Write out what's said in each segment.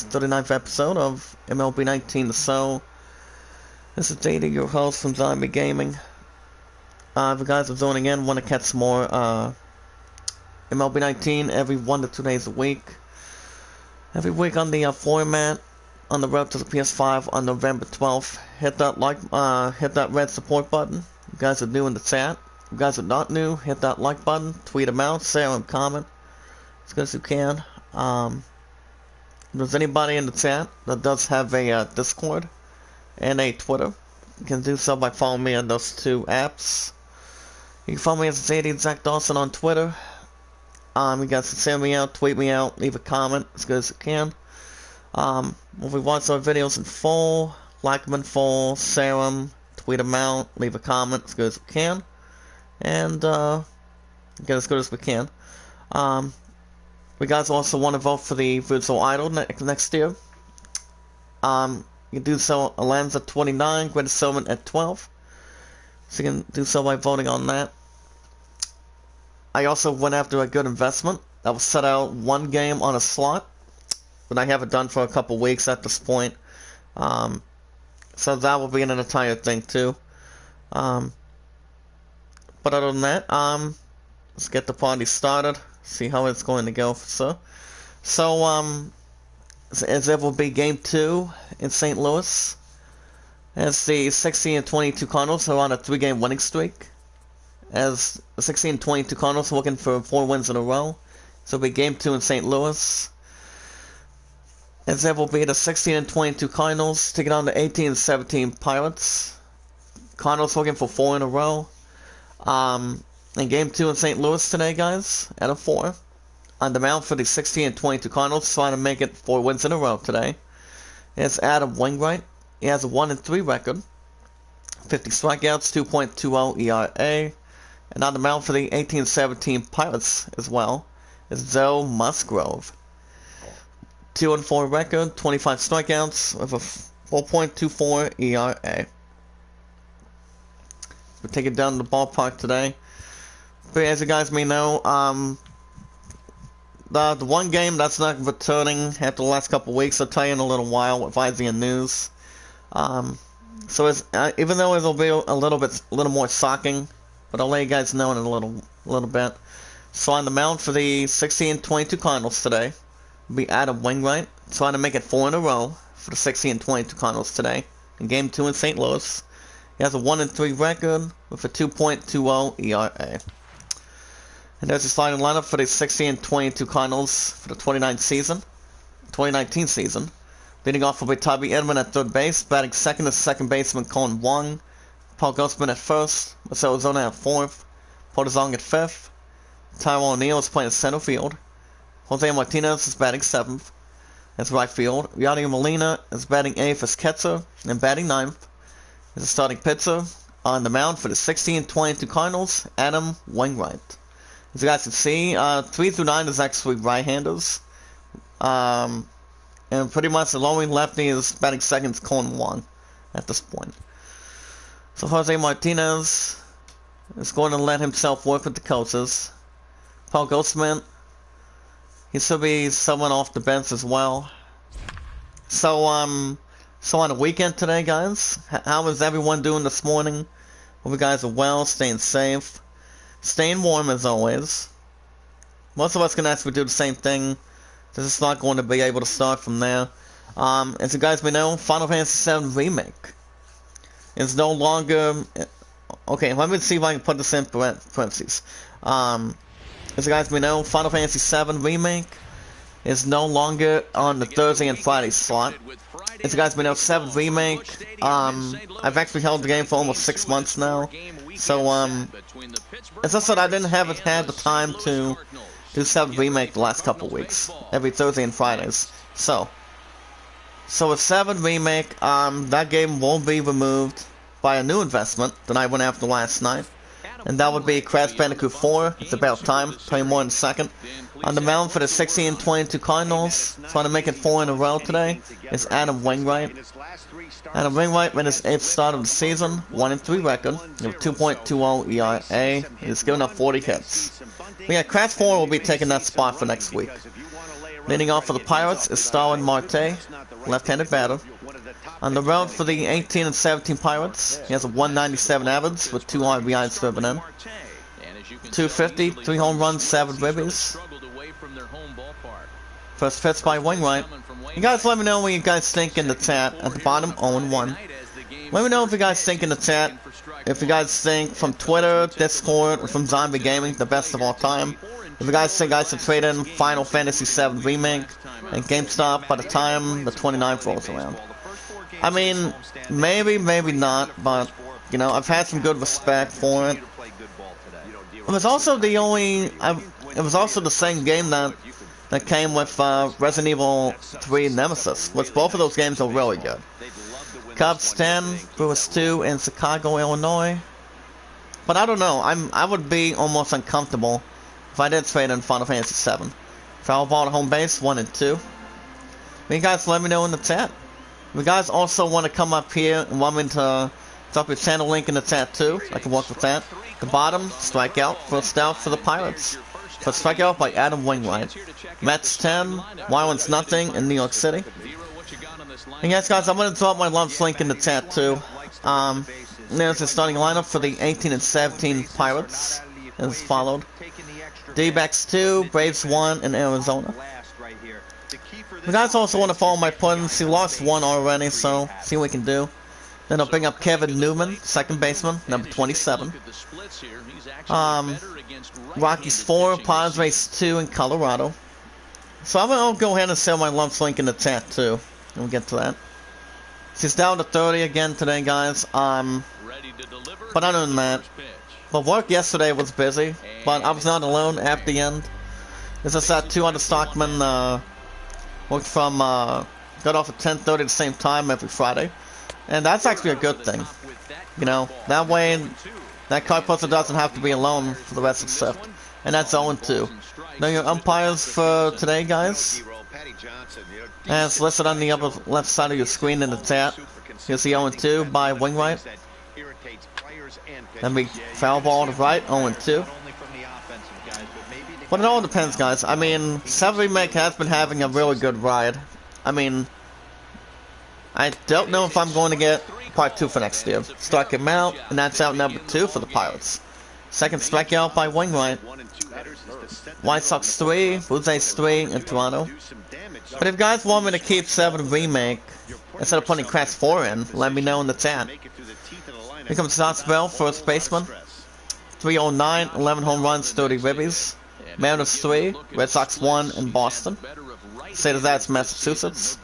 39th episode of MLB 19 The Soul. This is Data, your host from Zombie Gaming. If you guys are zoning in, want to catch more MLB 19 every 1 to 2 days a week. Every week on the format on the road to the PS5 on November 12th. Hit that red support button. You guys are new in the chat. If you guys are not new, hit that like button, tweet them out, share them, comment as good as you can. If there's anybody in the chat that does have a Discord and a Twitter, you can do so by following me on those two apps. You can follow me as Zach Dawson on Twitter. You guys can send me out, tweet me out, leave a comment as good as you can. If we watch our videos in full, like them in full, share them, tweet them out, leave a comment as good as we can, and get as good as we can. We guys also want to vote for the Virtual Idol next year. You can do so, Alan's at 29, Greta Silverman at 12. So you can do so by voting on that. I also went after a good investment. I will set out one game on a slot, but I haven't done for a couple weeks at this point. So that will be an entire thing too. But other than that, let's get the party started. See how it's going to go. So as it will be Game 2 in St. Louis, as the 16-22 Cardinals are on a 3-game winning streak. As the 16-22 Cardinals are looking for 4 wins in a row. So it'll be Game 2 in St. Louis. As it will be the 16-22 Cardinals taking on the 18-17 Pirates. Cardinals looking for 4 in a row. In Game 2 in St. Louis today, guys, at a 4. On the mound for the 16-22 Cardinals, trying to make it 4 wins in a row today. It's Adam Wainwright. He has a 1-3 record. 50 strikeouts, 2.20 ERA. And on the mound for the 18-17 Pirates as well is Joe Musgrove. 2-4 record, 25 strikeouts with a 4.24 ERA. We're taking down the ballpark today. But as you guys may know, the one game that's not returning after the last couple weeks, I'll tell you in a little while with IZN News. So it's, even though it'll be a little more shocking, but I'll let you guys know in a little bit. So on the mound for the 16-22 Cardinals today will be Adam Wainwright, trying to make it 4 in a row for the 16-22 Cardinals today in Game 2 in St. Louis. He has a 1-3 record with a 2.20 ERA. And there's the starting lineup for the 16-22 Cardinals for the 2019 season. Leading off will be Tommy Edman at third base. Batting second is second baseman Colin Wong. Paul Ghostman at first. Marcelo Zona at fourth. Paul DeZong at fifth. Tyrone O'Neill is playing center field. Jose Martinez is batting seventh as right field. Yadier Molina is batting eighth as catcher. And batting ninth is the starting pitcher on the mound for the 16-22 Cardinals, Adam Wainwright. As you guys can see, 3 through 9 is actually right-handers. And pretty much the only lefty is batting second is Colin Wong at this point. So Jose Martinez is going to let himself work with the coaches. Paul Ghostman, he should be someone off the bench as well. So on the weekend today, guys, how is everyone doing this morning? Hope you guys are well, staying safe. Staying warm as always. Most of us can actually do the same thing. This is not going to be able to start from there. As you guys may know, Final Fantasy VII Remake is no longer... Okay, let me see if I can put this in parentheses. As you guys may know, Final Fantasy VII Remake is no longer on the Thursday and Friday slot. As you guys may know, 7 Remake, I've actually held the game for almost 6 months now. So, as I said, I didn't have had the time to do 7 Remake the last couple weeks, every Thursday and Fridays. So with 7 Remake, that game will be removed by a new investment that I went after last night. And that would be Crash Bandicoot 4. It's about time. Tell you more in a second. On the mound for the 16-22 Cardinals, trying to make it 4 in a row today, is Adam Wainwright. Adam Wainwright made his 8th start of the season, 1-3 record, with 2.20 ERA. He's given up 40 hits. But yeah, Crash 4 will be taking that spot for next week. Leading off for the Pirates is Starlin Marte, left-handed batter. On the road for the 18 and 17 Pirates, he has a 197 average with 2 RBIs driven in. 250, 3 home runs, 7 ribbies. First pitch by Wainwright. You guys let me know what you guys think in the chat at the bottom, 0-1. Let me know if you guys think in the chat, if you guys think from Twitter, Discord, or from Zombie Gaming, the best of all time. If you guys think I should trade in Final Fantasy VII Remake and GameStop by the time the 29th rolls around. I mean, maybe, maybe not, but, you know, I've had some good respect for it. It was also the only, it was also the same game that came with Resident Evil 3 Nemesis, which both of those games are really good. Cubs 10, Brewers 2 in Chicago, Illinois. But I don't know, I would be almost uncomfortable if I did trade in Final Fantasy VII. Foul ball to home base, 1 and 2. You guys let me know in the chat. If you guys also want to come up here and want me to drop your channel link in the chat too, I can work with that. The bottom, strikeout, first out for the Pirates. First strikeout by Adam Wainwright. Mets 10, Marlins nothing in New York City. And yes guys, I'm going to drop my lunch link in the chat too. There's the starting lineup for the 18 and 17 Pirates, as followed. D-backs 2, Braves 1 in Arizona. You guys also want to follow my puns. He lost 1 already, so see what we can do. Then I'll bring up Kevin Newman, second baseman, number 27. Rockies 4, Padres 2 in Colorado. So I'll go ahead and sell my lumps link in the chat too. We'll get to that. She's down to 30 again today, guys. But other than that, but work yesterday was busy, but I was not alone at the end. As I said, 2 other stockmen worked from, got off at 10:30 the same time every Friday. And that's actually a good thing. You know, that way that card poster doesn't have to be alone for the rest of the shift. And that's 0-2. Now your umpires for today, guys. And it's listed on the upper left side of your screen in the chat. Here's the 0-2 by Wainwright. Then we foul ball to right, 0-2. But it all depends, guys. I mean, VII Remake has been having a really good ride. I mean, I don't know if I'm going to get part 2 for next year. Strike him out, and that's out number 2 for the Pirates. Second strikeout by Wainwright. White Sox 3, Blue Jays 3 in Toronto. But if you guys want me to keep VII Remake instead of putting Crash 4 in, let me know in the chat. Here comes Josh Bell, first baseman. 309, 11 home runs, 30 ribbies. Mariners 3, Red Sox 1 in Boston. Say to that's Massachusetts.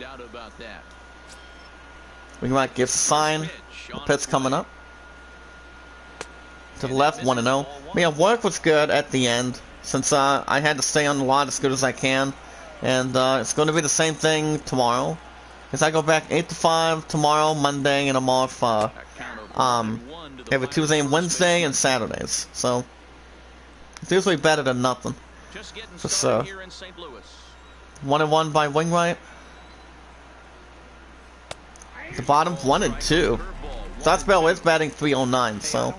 Wainwright gives a sign. The pitch coming up. To the left, 1-0. Yeah, work was good at the end, since I had to stay on the lot as good as I can. And it's going to be the same thing tomorrow. Because I go back 8 to 5 tomorrow, Monday, and I'm off every Tuesday and Wednesday and Saturdays. So it's usually better than nothing. For sure. 1-1 by Wainwright. The bottom, 1-2. Josh Bell is batting 309, so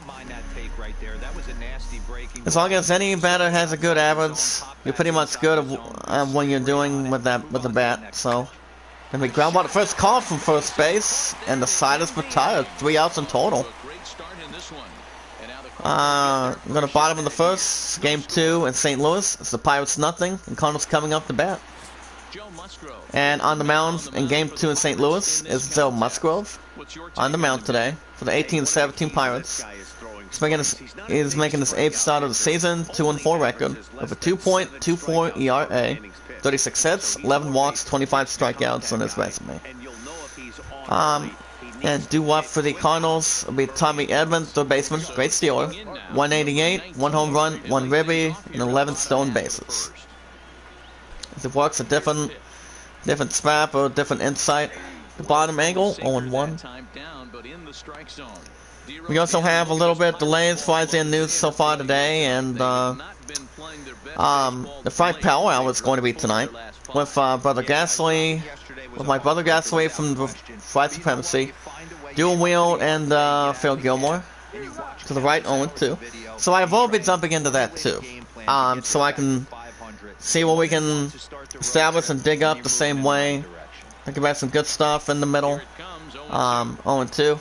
as long as any batter has a good average, you're pretty much good at what you're doing with the bat. So then we ground ball the first call from first base, and the side is retired. 3 outs in total. We're gonna bottom of the first. Game 2 in St. Louis. It's the Pirates nothing, and Cardinals coming up to bat. And on the mound in Game 2 in St. Louis is Joe Musgrove on the mound today for the 18-17 Pirates. He's making his 8th start of the season, 2-4 record with a 2.24 ERA, 36 hits, 11 walks, 25 strikeouts on his resume. And due up for the Cardinals will be Tommy Edman, third baseman, great stealer, 188, 1 home run, 1 ribby, and 11 stolen bases. As it works a different spot or different insight. The bottom angle, 0-1. We also have a little bit of delays for Isaiah news so far today, and the Friday Power Hour is going to be tonight with Brother Gasly, with my Brother Gasly from the Friday Supremacy, Dual Wheel, and Phil Gilmore to the right, 0-2. So I will be jumping into that too, so I can See what we can establish and dig up the same way. Think about some good stuff in the middle. 0-2.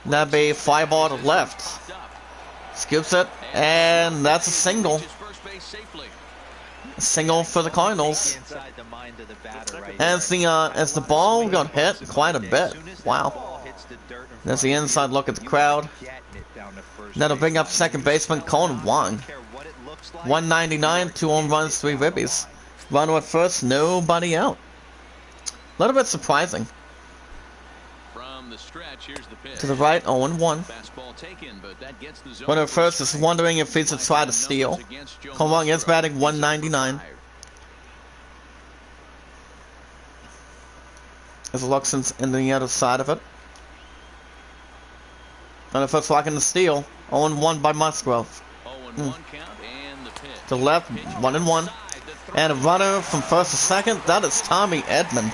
That'd be fly ball to left. Scoops it, and that's a single. A single for the Cardinals. As the ball got hit quite a bit. Wow. There's the inside look at the crowd. That'll bring up second baseman Colin Wong. 199, 2 home runs, 3 ribbies. Runner at first, nobody out. A little bit surprising. To the right, 0-1. Runner at first is wondering if he should try to steal. Colin Wong is batting 199. As it looks in the other side of it. Runner first locking the steal. 0-1 by Musgrove. To the left, 1-1. And a runner from first to second, that is Tommy Edman.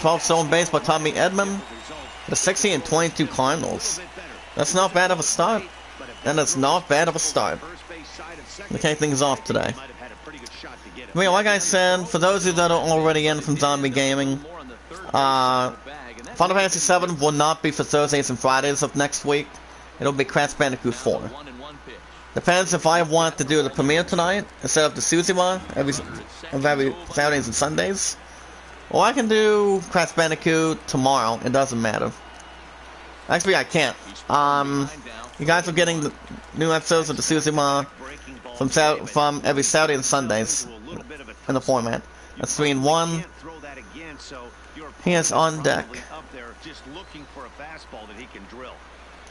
12 stolen base by Tommy Edman. The 60-22 Cardinals. That's not bad of a start. And it's not bad of a start. We kick things off today. I mean, like I said, for those of you that are already in from Zombie Gaming, Final Fantasy VII will not be for Thursdays and Fridays of next week. It'll be Crash Bandicoot 4. Depends if I want to do the premiere tonight instead of the Tsushima every Saturdays and Sundays. Or I can do Crash Bandicoot tomorrow. It doesn't matter. Actually, I can't. You guys are getting the new episodes of the Tsushima from every Saturday and Sundays in the format. That's 3-1. He is on deck.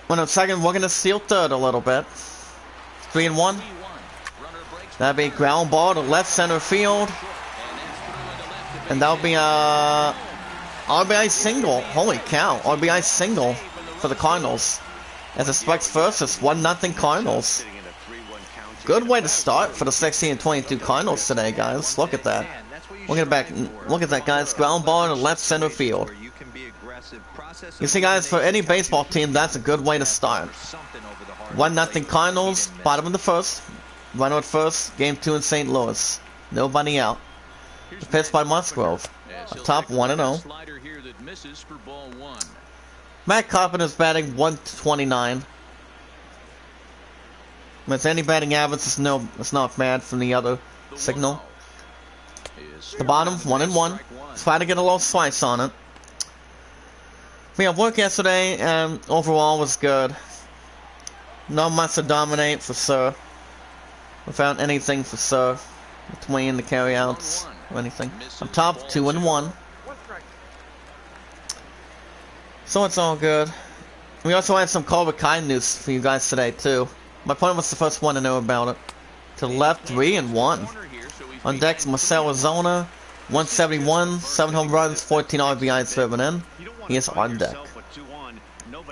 When I'm second, we're gonna steal third a little bit. 3-1. That'd be ground ball to left center field. And that'll be a RBI single. Holy cow, RBI single for the Cardinals. As it strikes first, it's 1-0 Cardinals. Good way to start for the 60-22 Cardinals today, guys. Look at that. Look at back. Look at that, guys. Ground ball to left center field. You see, guys, for any baseball team, that's a good way to start. 1-0 Cardinals, bottom of the first. Runner at first, game 2 in St. Louis. Nobody out. The pitch by Musgrove. A top 1-0. Matt Carpenter's batting 129. With any batting average, it's not bad from the other signal. The bottom, 1-1. Try to get a little slice on it. We had work yesterday, and overall was good. Not much to dominate for Sir. Without anything for Sir. Between the carryouts or anything. I'm top 2-1. So it's all good. We also had some Cobra Kai news for you guys today too. My opponent was the first one to know about it. To the left, 3-1. On deck, Marcell Arizona, 171, 7 home runs, 14 RBIs driven in. He is on deck.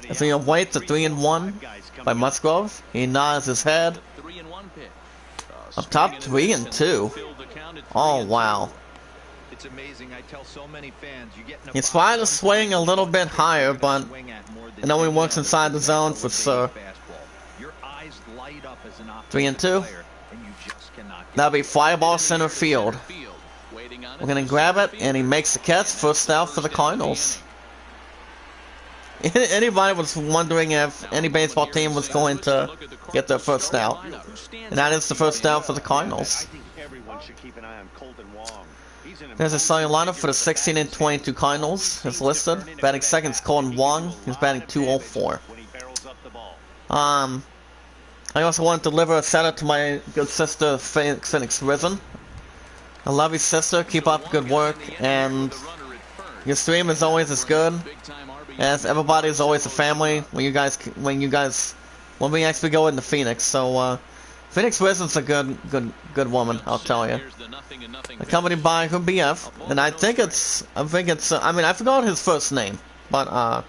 As we await the 3-1 by Musgrove, he nods his head. Up top, 3-2. Oh wow. He's trying to swing a little bit higher, but it only works inside the zone for Sir. 3-2. That'll be fly ball center field. We're gonna grab it, and he makes the catch. First out for the Cardinals. Anybody was wondering if any baseball team was going to get their first out, and that is the first out for the Cardinals. There's a starting lineup for the 16-22 Cardinals. It's listed. Batting second is Colin Wong. He's batting 204. I also want to deliver a shout out to my good sister Phoenix Risen. I love you, sister. Keep up good work, and your stream is always as good as everybody is always a family when we actually go into Phoenix. So Phoenix Risen's a good woman, I'll tell you. Accompanied by her BF, and I mean I forgot his first name, but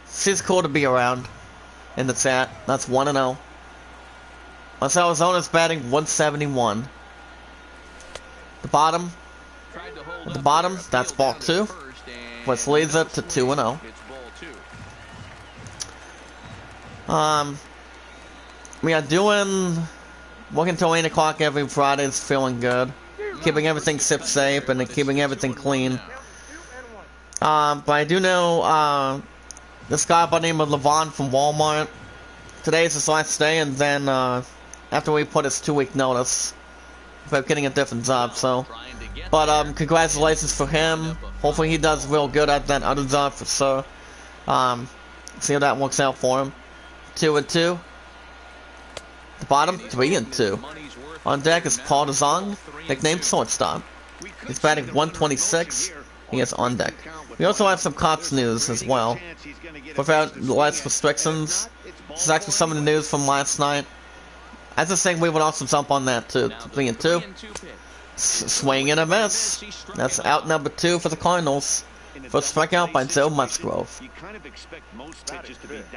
she's cool to be around in the chat. That's 1-0. Marcell Arizona's batting 171. The bottom, that's ball 2, which leads it to 2-0. We are doing Working till 8 o'clock every Friday is feeling good. Keeping everything safe and keeping everything clean. But I do know this guy by the name of Levon from Walmart. Today is his last day, and then after we put his 2-week notice about getting a different job. So, but congratulations for him. Hopefully he does real good at that other job for sure. See how that works out for him. 2-2. The bottom 3-2. On deck is Paul DeZong, nicknamed Shortstop. He's batting 126. He is on deck. We also have some Cops news as well. Without less restrictions. This is actually some of the news from last night. I just think we would also jump on that too. 3-2. Swing and a miss. That's out number 2 for the Cardinals. First strikeout by Joe Musgrove.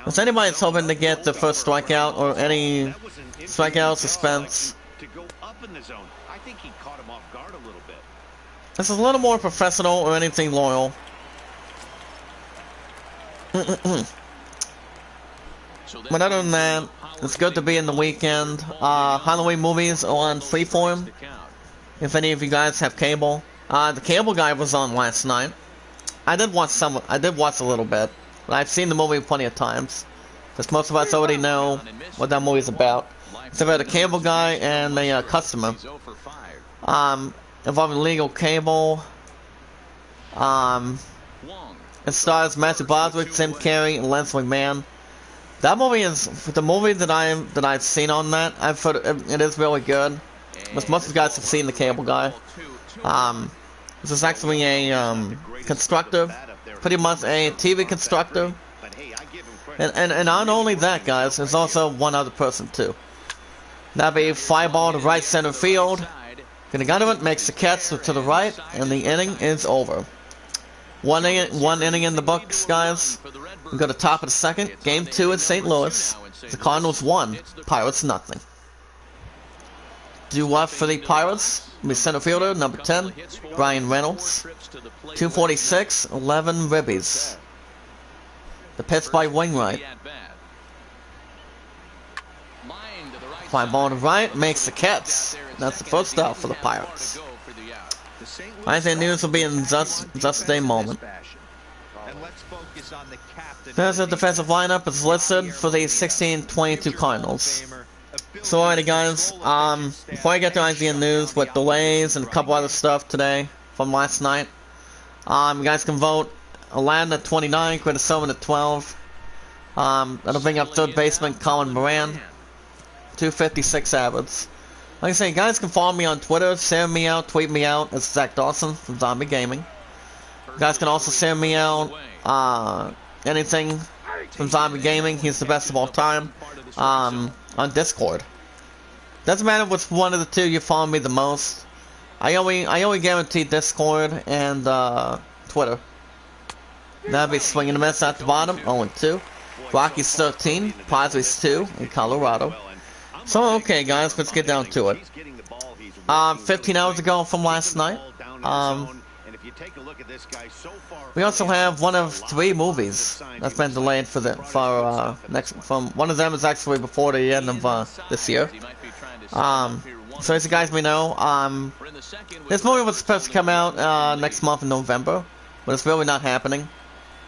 Was anybody hoping to get the first strikeout or any strikeout suspense? This is a little more professional or anything loyal. But other than that, it's good to be in the weekend. Halloween movies are on Freeform. If any of you guys have cable. The cable guy was on last night. I did watch a little bit. But I've seen the movie plenty of times. Because most of us already know what that movie's about. It's about a cable guy and a customer. Involving legal cable. It stars Matthew Broderick, Tim Carey, and Leslie Mann. That movie is the movie that I've seen on that. I've heard it is really good. Most of you guys have seen the cable guy. This is actually a constructor, pretty much a TV constructor. And not only that, guys, there's also one other person too. That'd be fly ball to right center field. Gonna get it, makes the catch to the right, and the inning is over. One inning in the books, guys. We go to top of the second. Game 2 in St. Louis. The Cardinals 1, Pirates nothing. Due up for the Pirates. The center fielder, number 10, Brian Reynolds. 246, 11 ribbies. The pitch by Wainwright. Fly ball to right, makes the catch. That's the first out for the Pirates. I think news will be in just a moment. There's the defensive lineup is listed for the 16-22 Cardinals. So alrighty guys, before I get to Isaiah news with delays and a couple other stuff today from last night, you guys can vote Aladdin at 29, Chris Silverman at 12. That'll bring up third baseman Colin Moran, 256 average. Like I say, you guys can follow me on Twitter, send me out, tweet me out. It's Zach Dawson from Zombie Gaming. You guys can also send me out anything from Zombie Gaming. He's the best of all time. On Discord. Doesn't matter which one of the two you follow me the most. I only guarantee Discord and Twitter. That'd be swinging a miss at the bottom. 0-2. Rockies 13. Padres 2 in Colorado. So okay guys, let's get down to it. 15 hours ago from last night. We also have one of 3 movies that's been delayed for next. One of them is actually before the end of this year. So as you guys may know, this movie was supposed to come out next month in November, but it's really not happening.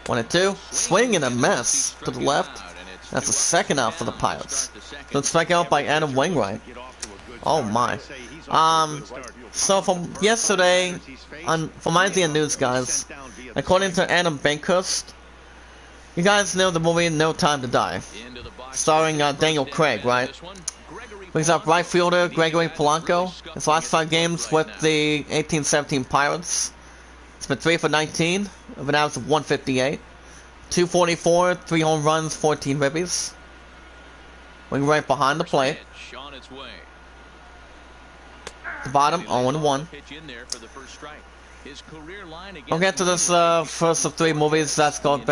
1-2, swing and a miss to the left. That's a second out for the Pirates. Good strikeout by Adam Wainwright. Oh my. So from yesterday, from Isaiah News, guys, according to Adam Bankhurst, you guys know the movie No Time to Die, starring Daniel Craig, right? Brings up right fielder Gregory Polanco. His last 5 games with the 18-17 Pirates. It's been 3 for 19, with an average of 158. 244, 3 home runs, 14 ribbies. Wing right behind the plate. The bottom, 0-1. We'll get to this first of 3 movies that's got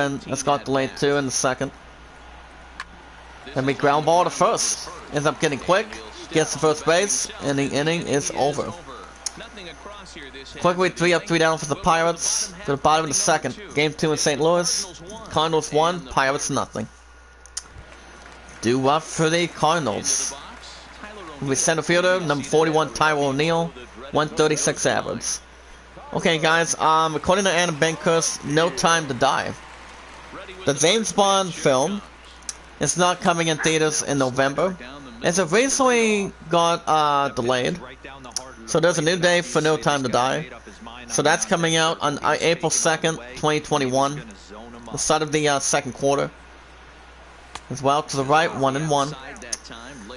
delayed too in the second. Then we ground ball to first. Ends up getting quick, gets to first base, and the inning is over. Quickly 3 up, 3 down for the Pirates. To the bottom of the second. Game 2 in St. Louis. Cardinals 1, Pirates nothing. Due up for the Cardinals. will be center fielder, number 41, Tyrell O'Neill, 136 average. Okay, guys, according to Anna Bankus, No Time to Die. The James Bond film is not coming in theaters in November, as it recently got delayed. So there's a new day for No Time to Die. So that's coming out on April 2nd, 2021, the start of the second quarter. As well, to the right, 1-1.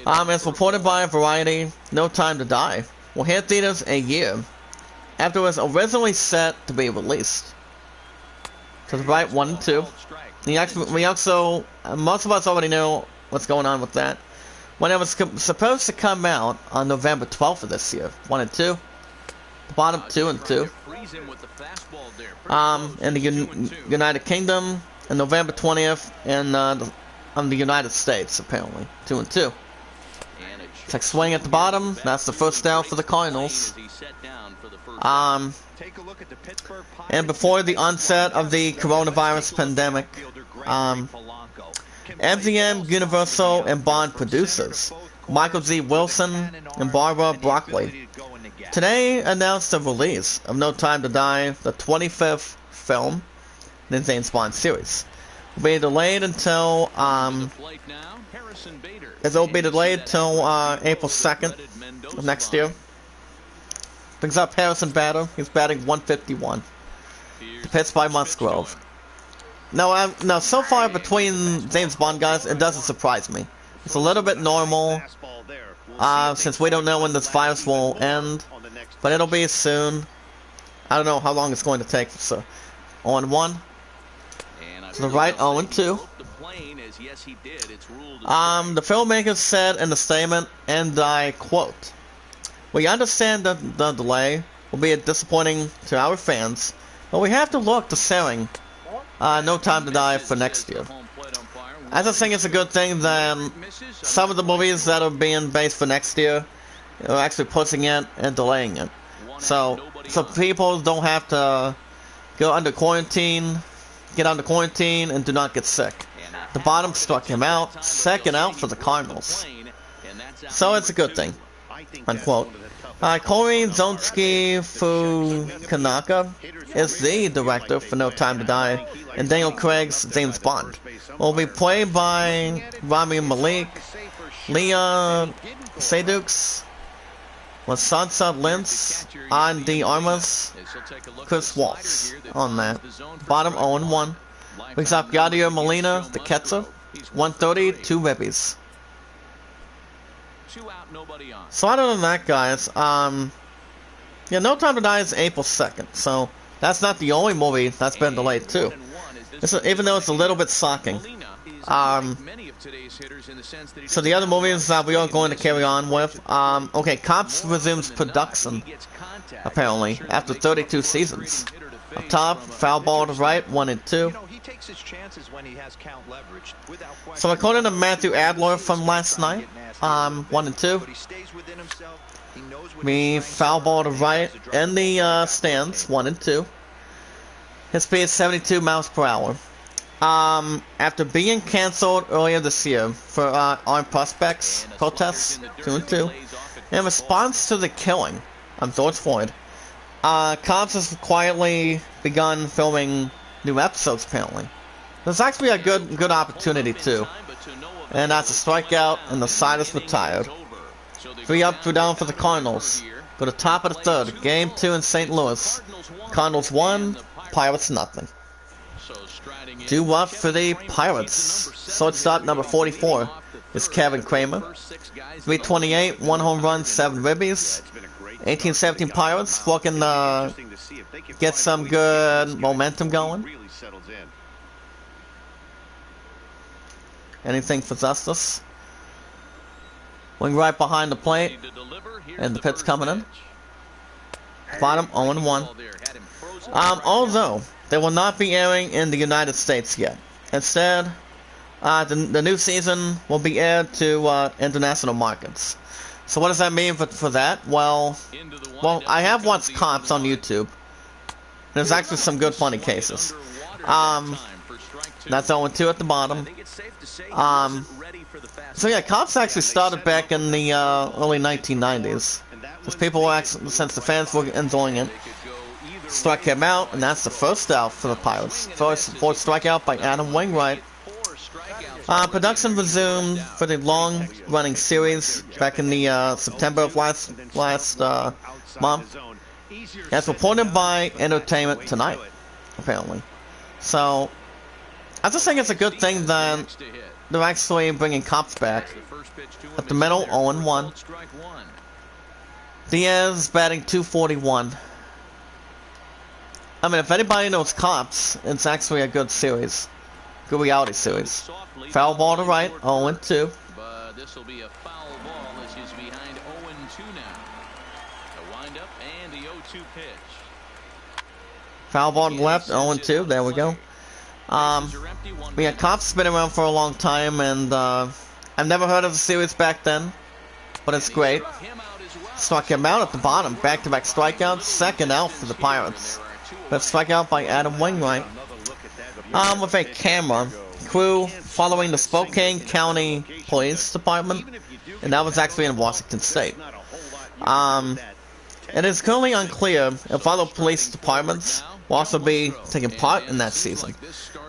As reported by Variety, No Time to Die will hit theaters a year after it was originally set to be released. To the right, 1-2. We also, most of us already know what's going on with that. When it was supposed to come out on November 12th of this year, 1-2. The bottom, 2-2. In the United Kingdom, on November 20th, and on the United States, apparently, 2-2. Check swing at the bottom. That's the first out for the Cardinals. And before the onset of the coronavirus pandemic, MGM, Universal, and Bond producers Michael G. Wilson and Barbara Broccoli today announced the release of No Time to Die, the 25th film in the James Bond series. Will be delayed until April 2nd of next year. Brings up Harrison Bader. He's batting 151. Pitched by Musgrove. Now, so far between James Bond guys, it doesn't surprise me. It's a little bit normal, since we don't know when this virus will end, but it'll be soon. I don't know how long it's going to take. So, 0-1. To the right, 0-2. The filmmakers said in the statement, and I quote, "We understand that the delay will be disappointing to our fans, but we have to look to selling No Time to Die for next year." I just think it's a good thing that some of the movies that are being based for next year are actually pushing it and delaying it. So people don't have to go under quarantine, get under quarantine, and do not get sick. The bottom struck him out, second out for the Cardinals. So it's a good thing, unquote. Corey Zonski-Fukanaka is the director for No Time to Die, and Daniel Craig's James Bond will be played by Rami Malek, Leah Seydoux, Sansa Lentz, Andy Armas, Chris Waltz on that. Bottom 0-1. Brings up Yadier Molina, the catcher, 130, 2 ribbies. So other than that, guys, yeah, No Time to Die is April 2nd, so that's not the only movie that's been delayed too. Even though it's a little bit shocking. So the other movies that we are going to carry on with, okay, Cops resumes production, apparently, after 32 seasons. Up top, foul ball to right, 1-2. So according to Matthew Adler from last night, 1-2. Me foul ball to right in the stands, 1-2. His speed is 72 miles per hour. After being cancelled earlier this year for armed prospects protests, 2-2. In response to the killing of George Floyd, Cops has quietly begun filming new episodes, apparently. There's actually a good opportunity, too. And that's a strikeout, and the side is retired. 3 up, 2 down for the Cardinals. Go to top of the third. Game 2 in St. Louis. Cardinals 1, Pirates nothing. 2 up for the Pirates. Shortstop number 44 is Kevin Kramer. 328, 1 home run, 7 ribbies. 18-17 Pirates looking to get some good momentum going. Anything for Justice. Wing right behind the plate. And the pitch coming in. Bottom 0-1. Although they will not be airing in the United States yet. Instead, the new season will be aired to international markets. So what does that mean for that? Well, I have watched Cops on YouTube. There's actually some good funny cases. That's 0-2 at the bottom. So yeah, Cops actually started back in the early 1990s. Because people were actually, since the fans were enjoying it. Strike came out, and that's the first out for the Pirates. Fourth strikeout by Adam Wainwright. Production resumed for the long-running series back in the September of last month. As reported by Entertainment Tonight, apparently. So, I just think it's a good thing that they're actually bringing Cops back. At the middle, 0-1. Diaz batting .241. I mean, if anybody knows Cops, it's actually a good series. Good reality series. Foul ball to right, 0-2. But this will be a foul ball as he's behind 0-2 now. A windup and the 0-2 pitch. Foul ball to left, 0-2. There we go. Yeah, Cops been around for a long time, and I've never heard of the series back then, but it's great. Struck him out at the bottom. Back-to-back strikeouts. Second out for the Pirates. But strikeout by Adam Wainwright. With a camera crew following the Spokane County Police Department, and that was actually in Washington State. It is currently unclear if other police departments will also be taking part in that season.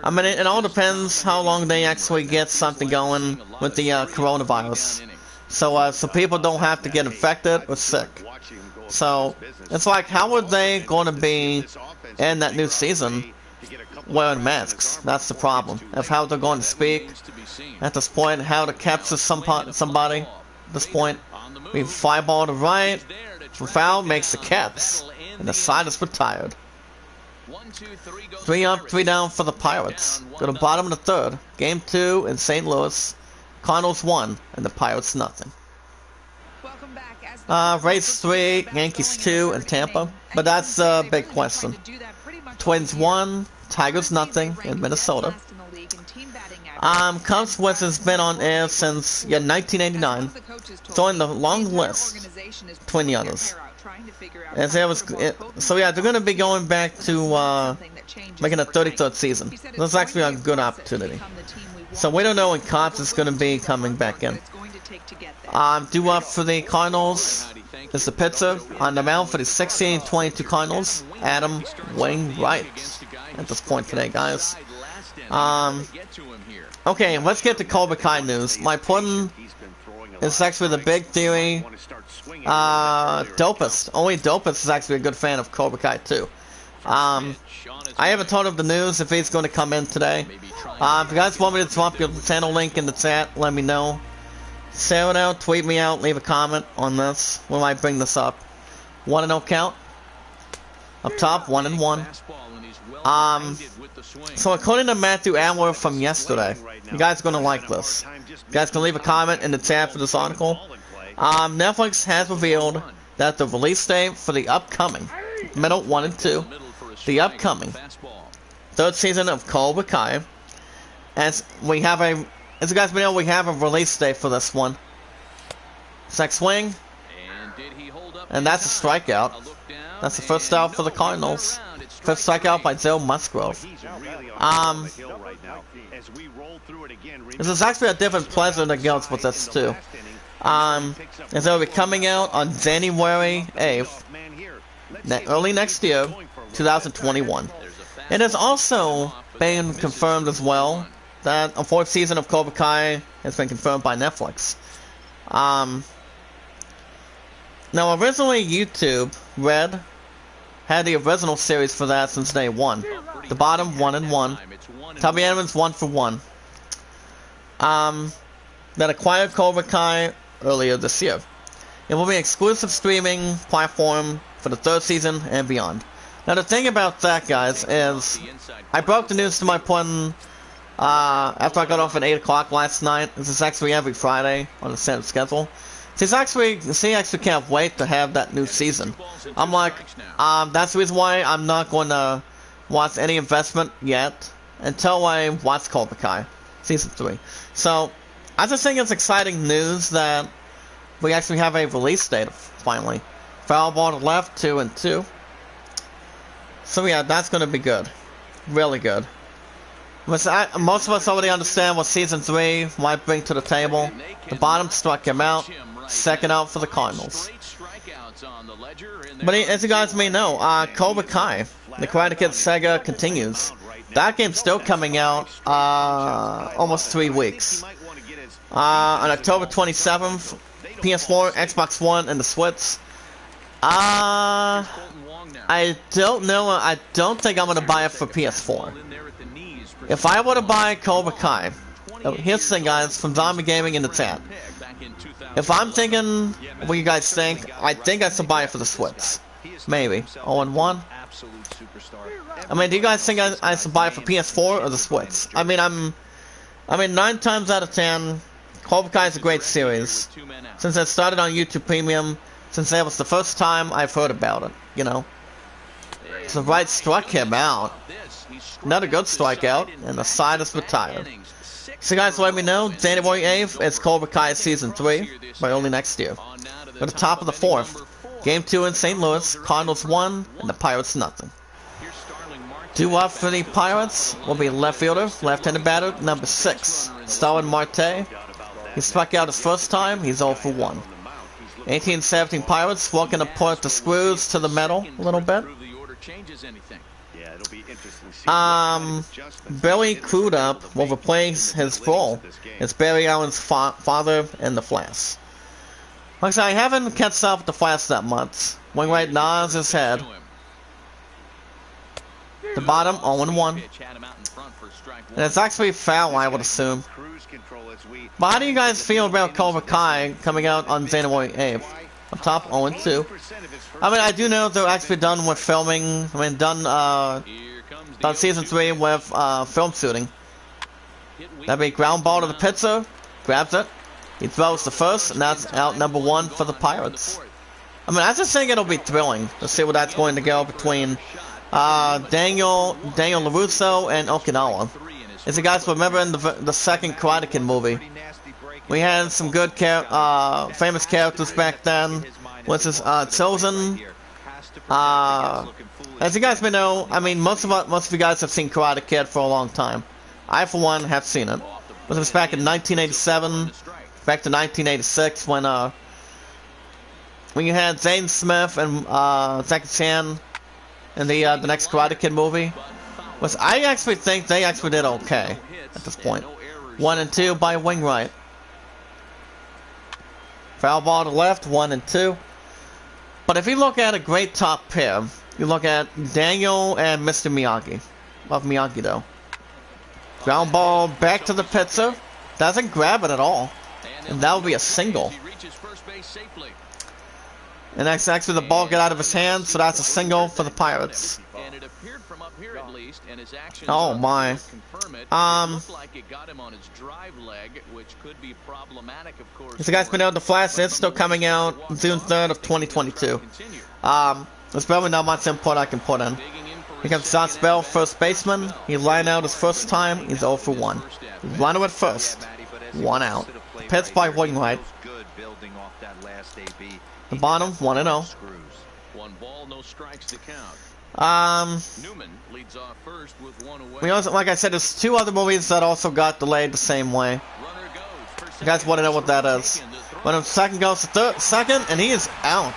I mean, it all depends how long they actually get something going with the coronavirus. So people don't have to get infected or sick. So, it's like, how are they going to be in that new season wearing masks? That's the problem. Of how they're going to speak at this point, how to capture somebody at this point. We fly ball to right, for foul makes the catch, and the side is retired. 3 up, 3 down for the Pirates. Go to bottom of the third. Game 2 in St. Louis. Cardinals 1 and the Pirates nothing. Rays 3, Yankees 2 in Tampa, but that's a big question. Twins 1, Tigers nothing in Minnesota. Cubs West has been on air since 1989, throwing the long list between the others. So yeah, they're going to be going back to making a 33rd season. That's actually a good opportunity. So we don't know when Cubs is going to be coming back in. Due up for the Cardinals is the pitcher on the mound for the 16-22 Cardinals, Adam Wainwright. At this point today, guys. Okay, let's get to Cobra Kai news. My pudding is actually the big theory. Dopest. Only Dopest is actually a good fan of Cobra Kai too. I haven't told him the news if he's going to come in today. If you guys want me to drop your channel link in the chat, let me know. Say it out, tweet me out, leave a comment on this. We might bring this up. 1-0 count. Up top, 1-1. So according to Matthew Adler from yesterday, you guys are going to like this. You guys can leave a comment in the chat for this article. Netflix has revealed that the release date for the upcoming, middle 1 and 2, the upcoming 3rd season of Cobra Kai, as you guys may know, we have a release date for this one. Next swing, and that's a strikeout. That's the first out for the Cardinals. First strikeout by Joe Musgrove. This is actually a different pleasure that goes with this too. It's going to be coming out on January 8th, early next year, 2021. It has also been confirmed as well that a 4th season of Cobra Kai has been confirmed by Netflix. Now, originally YouTube, Red, had the original series for that since day 1. The bottom, 1-1. Tubby Edmonds, 1 for 1. That acquired Cobra Kai earlier this year. It will be an exclusive streaming platform for the 3rd season and beyond. Now, the thing about that, guys, is I broke the news to my pudding after I got off at 8 o'clock last night. This is actually every Friday on the standard schedule. She actually can't wait to have that new season. I'm like, that's the reason why I'm not going to watch any investment yet until I watch Cobra Kai Season 3. So, I just think it's exciting news that we actually have a release date finally. Foul ball to left, 2-2. So yeah, that's going to be good. Really good. Most of us already understand what Season 3 might bring to the table. The bottom struck him out, second out for the Cardinals. But as you guys may know, Cobra Kai, the Karate Kid saga continues. That game's still coming out almost 3 weeks. On October 27th, PS4, Xbox One, and the Switch. I don't know. I don't think I'm going to buy it for PS4. If I were to buy Cobra Kai, here's the thing, guys, from Zombie Gaming in the chat. If I'm thinking what you guys think, I think I should buy it for the Switch. Maybe. 0-1. I mean, do you guys think I should buy it for PS4 or the Switch? I mean, 9 times out of 10, Cobra Kai is a great series. Since it started on YouTube Premium, since that was the first time I've heard about it, you know. So Wright struck him out. Another good strikeout, and the side is retired. So guys, let me know, January 8th, it's Cobra Kai Season 3, but only next year. At the top of the 4th, Game 2 in St. Louis, Cardinals 1, and the Pirates nothing. Due up for the Pirates will be left fielder, left-handed batter, number 6, Starlin Marte. He struck out his first time, he's 0 for 1. 18-17 Pirates looking to put the screws to the metal a little bit. Billy Crudup will replace his role as Barry Allen's father in The Flash. Like I said, I haven't kept up with The Flash that much. Wainwright nods his head. The bottom, 0-1. And it's actually foul, I would assume. But how do you guys feel about Cobra Kai coming out on January 8th? Up top, 0-2. I mean, I do know they're actually done with filming. I mean, done Season 3 with film shooting. That'd be ground ball to the pitcher. Grabs it. He throws the first, and that's out number 1 for the Pirates. I mean, I just think it'll be thrilling to see where that's going to go between Daniel LaRusso and Okinawa. As you guys remember in the second Karate Kid movie, we had some good famous characters back then, which is Chosen. As you guys may know, I mean, most of you guys have seen Karate Kid for a long time. I, for one, have seen it. It was back in 1987, back to 1986, when you had Zane Smith and Jackie Chan in the next Karate Kid movie. Which I actually think they actually did okay at this point. 1 and 2 by Wainwright. Foul ball to left, 1 and 2. But if you look at a great top pair, you look at Daniel and Mr. Miyagi. Love Miyagi though. Ground ball back to the pitcher. Doesn't grab it at all. And that would be a single. And that's actually the ball get out of his hand, so that's a single for the Pirates. Oh my. As you guys been out, The Flash is still coming out June 3rd of 2022. There's probably not much input I can put in. Here comes Josh Bell, first baseman. He lined out his first time, he's 0 for 1. Line at first, 1 out. Pitch by Wainwright. The bottom, 1-0. 1 ball, no strikes to count. Newman leads off first with 1 away. We also, like I said, there's 2 other movies that also got delayed the same way. You guys want to know what that is? When the second goes to second, and he is out.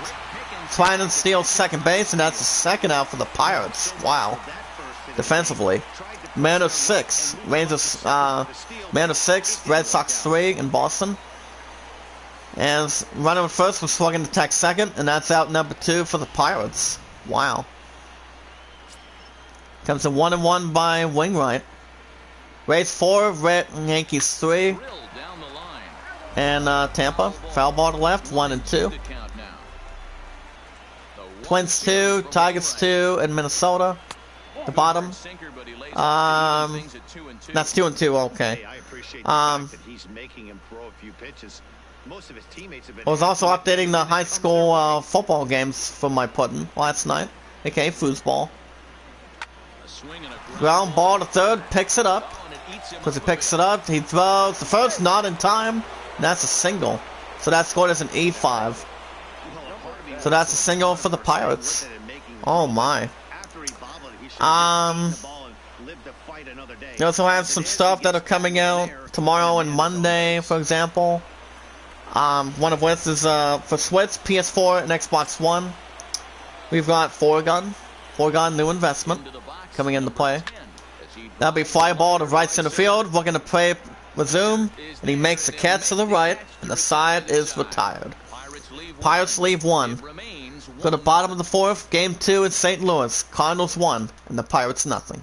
Trying to steal second base, and that's the second out for the Pirates. Wow. Defensively. Man of 6. Rangers, man of 6. Red Sox 3 in Boston. And runner at first was slugging to attack second, and that's out number 2 for the Pirates. Wow. Comes a 1-1 by Wainwright. Rays 4, Yankees 3. And Tampa, foul ball to left, 1 and 2. Twins 2, Tigers 2, and Minnesota. The bottom. That's 2 and 2, okay. I was also updating the high school football games for my pudding last night, aka foosball. Ground ball to third, picks it up. Because he picks it up, he throws the first, not in time, and that's a single. So that scored as an E5. So that's a single for the Pirates. Oh my. You also have some stuff that are coming out tomorrow and Monday, for example. One of which is for Switch, PS4, and Xbox One. We've got Foregun New Investment coming into play. That'll be fly ball to right center field. We're gonna play resume, and he makes a catch to the right, and the side is retired. Pirates leave 1. Go to the bottom of the 4th, game 2 in St. Louis. Cardinals 1, and the Pirates nothing.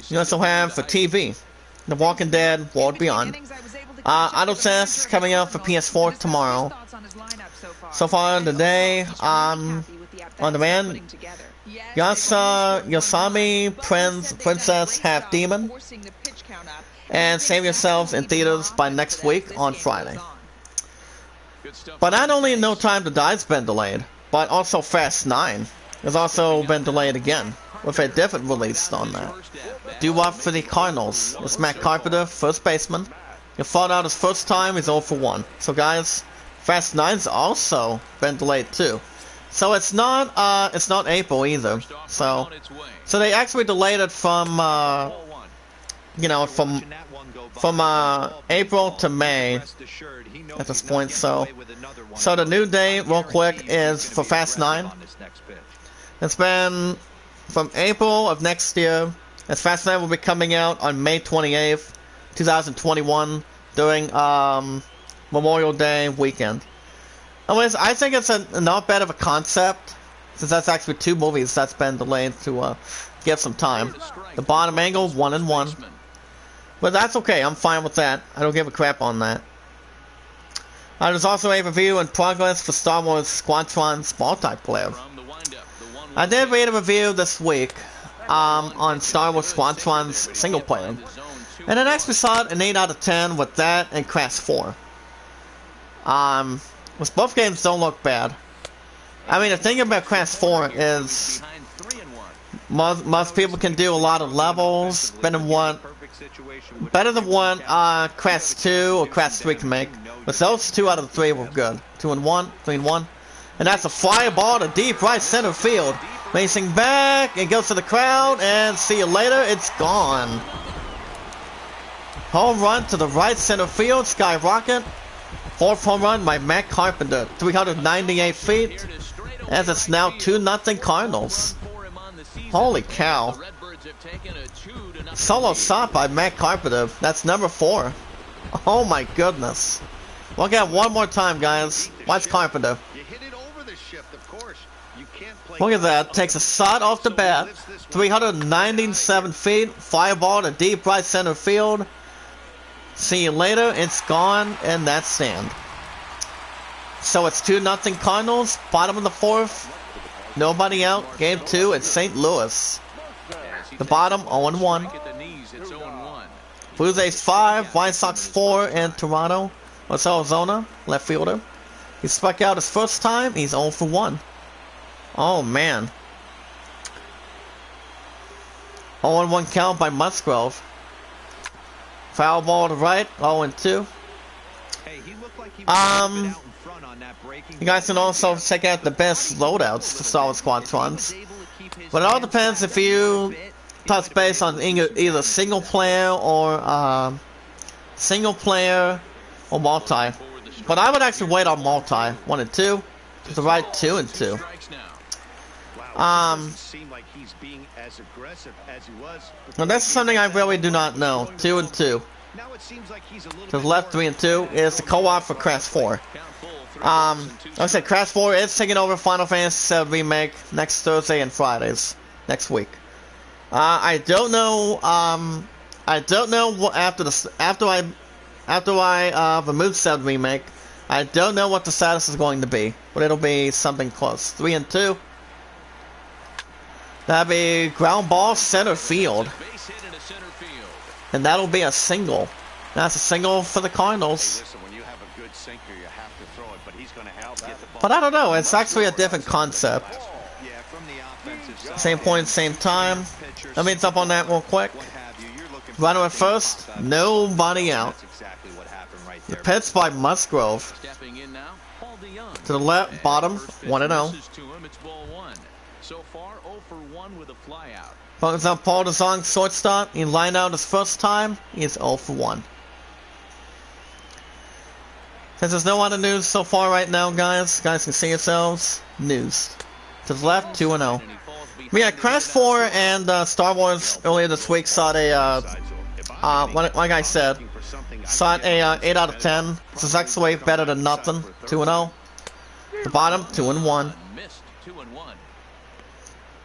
You also have for TV, The Walking Dead, World Beyond. Auto Test is coming out for PS4 tomorrow. So far today, on demand, Yasami Princess Half Demon, and Save Yourselves in theaters by next week on Friday. But not only No Time to Die's been delayed, but also Fast 9 has also been delayed again, with a different release on that. Due up for the Cardinals. It's Matt Carpenter, first baseman. He fought out his first time, he's 0 for 1. So guys, Fast 9's also been delayed too. So it's not April either. So they actually delayed it from from April to May at this point. So the new date, real quick, is for Fast 9. It's been from April of next year. As Fast 9 will be coming out on May 28th, 2021, during Memorial Day weekend. Anyways, I think it's not bad of a concept, since that's actually 2 movies that's been delayed to give some time. The bottom angle, 1 and 1. But that's okay, I'm fine with that. I don't give a crap on that. There's also a review in progress for Star Wars Squadron's multiplayer. I did read a review this week on Star Wars Squadron's single player, and it actually saw an 8 out of 10 with that and Crash 4. Which both games don't look bad. I mean, the thing about Crash 4 is most people can do a lot of levels better than what Crash 2 or Crash 3 can make. But those 2 out of 3 were good. 2 and 1, 3 and 1. And that's a fly ball to deep right center field. Racing back, it goes to the crowd, and see you later, it's gone. Home run to the right center field, skyrocket. 4th home run by Matt Carpenter, 398 feet, as it's now 2-0 Cardinals. Holy cow. Solo shot by Matt Carpenter, that's number 4. Oh my goodness. Look at it one more time, guys. Watch Carpenter. Look at that, takes a shot off the bat, 397 feet, fly ball to deep right center field. See you later, it's gone, and that's sand. So it's 2-0 Cardinals, bottom of the 4th, nobody out, game 2 at St. Louis. The bottom, 0-1. Blue Jays 5, White Sox 4 in Toronto. What's Arizona, left fielder. He struck out his first time, he's 0 for 1. Oh man. 0-1 count by Musgrove. Foul ball to right, 0-2. You guys can also check out the best loadouts for Star Wars Squadrons. But it all depends if you touch base on either single player or multi. But I would actually wait on multi, 1 and 2. To the right, 2 and 2. Well, that's something I really do not know. 2 and 2. To the left, 3 and 2 is the co-op for Crash 4. Like I said, Crash 4 is taking over Final Fantasy VII Remake next Thursday and Fridays next week. I don't know. I don't know what after I remove VII Remake. I don't know what the status is going to be, but it'll be something close. 3 and 2. That'll be ground ball center field. And that'll be a single. That's a single for the Cardinals. But I don't know, it's actually a different concept. Same point, same time. Let me jump on that real quick. Runner at first, nobody out. The pitch by Musgrove. To the left, bottom, 1-0. So far, 0 for 1 with a fly out. Focus on Paul DeZong, shortstop. He lined out his first time. He is 0 for 1. Since there's no other news so far right now, guys can see yourselves. News. To the left, 2-0. We had Crash 4 and Star Wars earlier this week saw a, like I said, saw a 8 out of 10. This is actually better than nothing. 2-0. The bottom, 2-1.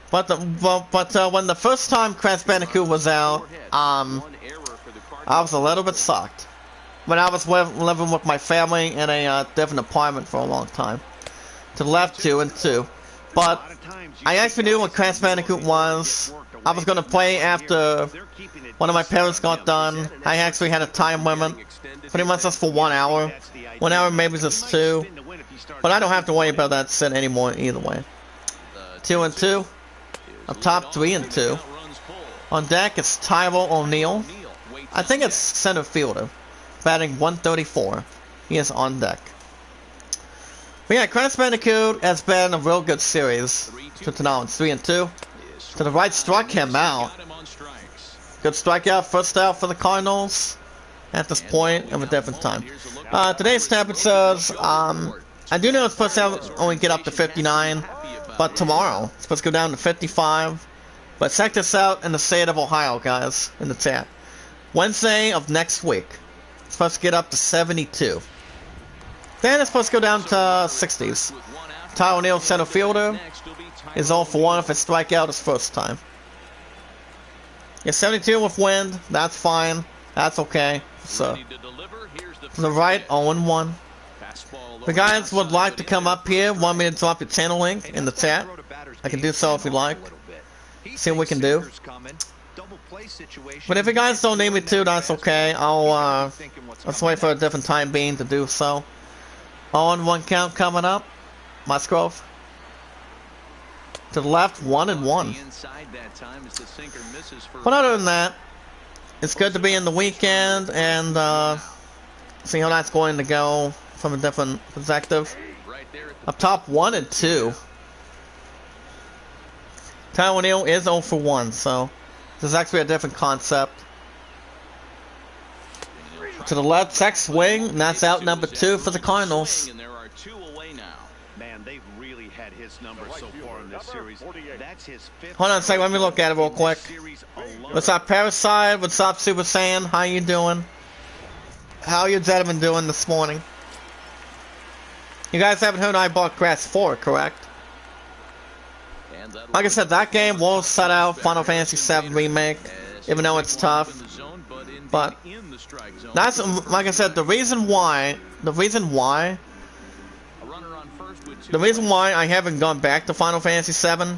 But when the first time Crash Bandicoot was out, I was a little bit shocked. When I was living with my family in a different apartment for a long time. To the left, 2-2. But I actually knew what Crash Bandicoot was. I was going to play after one of my parents got done. I actually had a time limit. Pretty much just for 1 hour. 1 hour, maybe just 2. But I don't have to worry about that shit anymore either way. 2-2. Up top, 3-2. On deck, it's Tyrell O'Neill. I think it's center fielder. Batting 134. He is on deck. But yeah, Crash Bandicoot has been a real good series. To now, it's 3-2. To the right, struck him out. Good strikeout, first out for the Cardinals. At this point of a different time. Today's temperatures, I do know it's supposed to only get up to 59. But tomorrow, it's supposed to go down to 55. But check this out in the state of Ohio, guys, in the chat. Wednesday of next week, it's supposed to get up to 72. Then it's supposed to go down to 60s. Ty O'Neill, center fielder, is 0 for 1 if it's strikeout his first time. Yeah, 72 with wind, that's fine. That's okay. So, to the right, 0-1. The guys would like to come up here, want me to drop your channel link in the chat. I can do so if you like. See what we can do. But if you guys don't need me to, that's okay. Let's wait for a different time being to do so. 0-1 count coming up. Musgrove. To the left, 1-1. But other than that, it's good to be in the weekend and see how that's going to go from a different perspective. Up top, 1-2. Ty O'Neill is 0 for 1, so this is actually a different concept. To the left, check swing, and that's out number 2 for the Cardinals. Hold on a second, let me look at it real quick. What's up, Parasite? What's up, Super Saiyan? How you doing? How you gentlemen doing this morning? You guys haven't heard I bought Crash 4, correct? Like I said, that game will set out Final Fantasy VII Remake, even though it's tough. But that's, like I said, the reason why I haven't gone back to Final Fantasy VII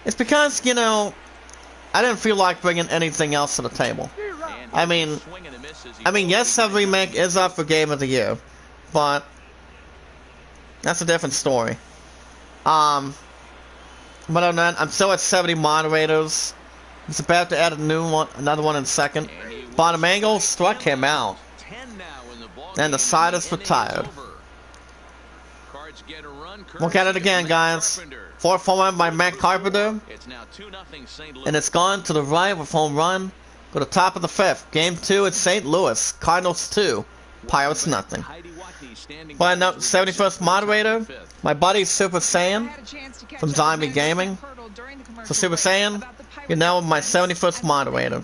is because, you know, I didn't feel like bringing anything else to the table. I mean, yes, VII Remake is up for Game of the Year, but that's a different story. But other than that, I'm still at 70 moderators. It's about to add another one in second. Bottom angle struck him out. And the side is retired. Look at it again, guys. 4-4 by Matt Carpenter. And it's gone to the right with home run. Go to the top of the 5th. Game 2 at St. Louis. Cardinals 2. Pirates nothing. But no, 71st moderator, my buddy Super Saiyan from Zombie Gaming. So Super Saiyan, you're now my 71st moderator.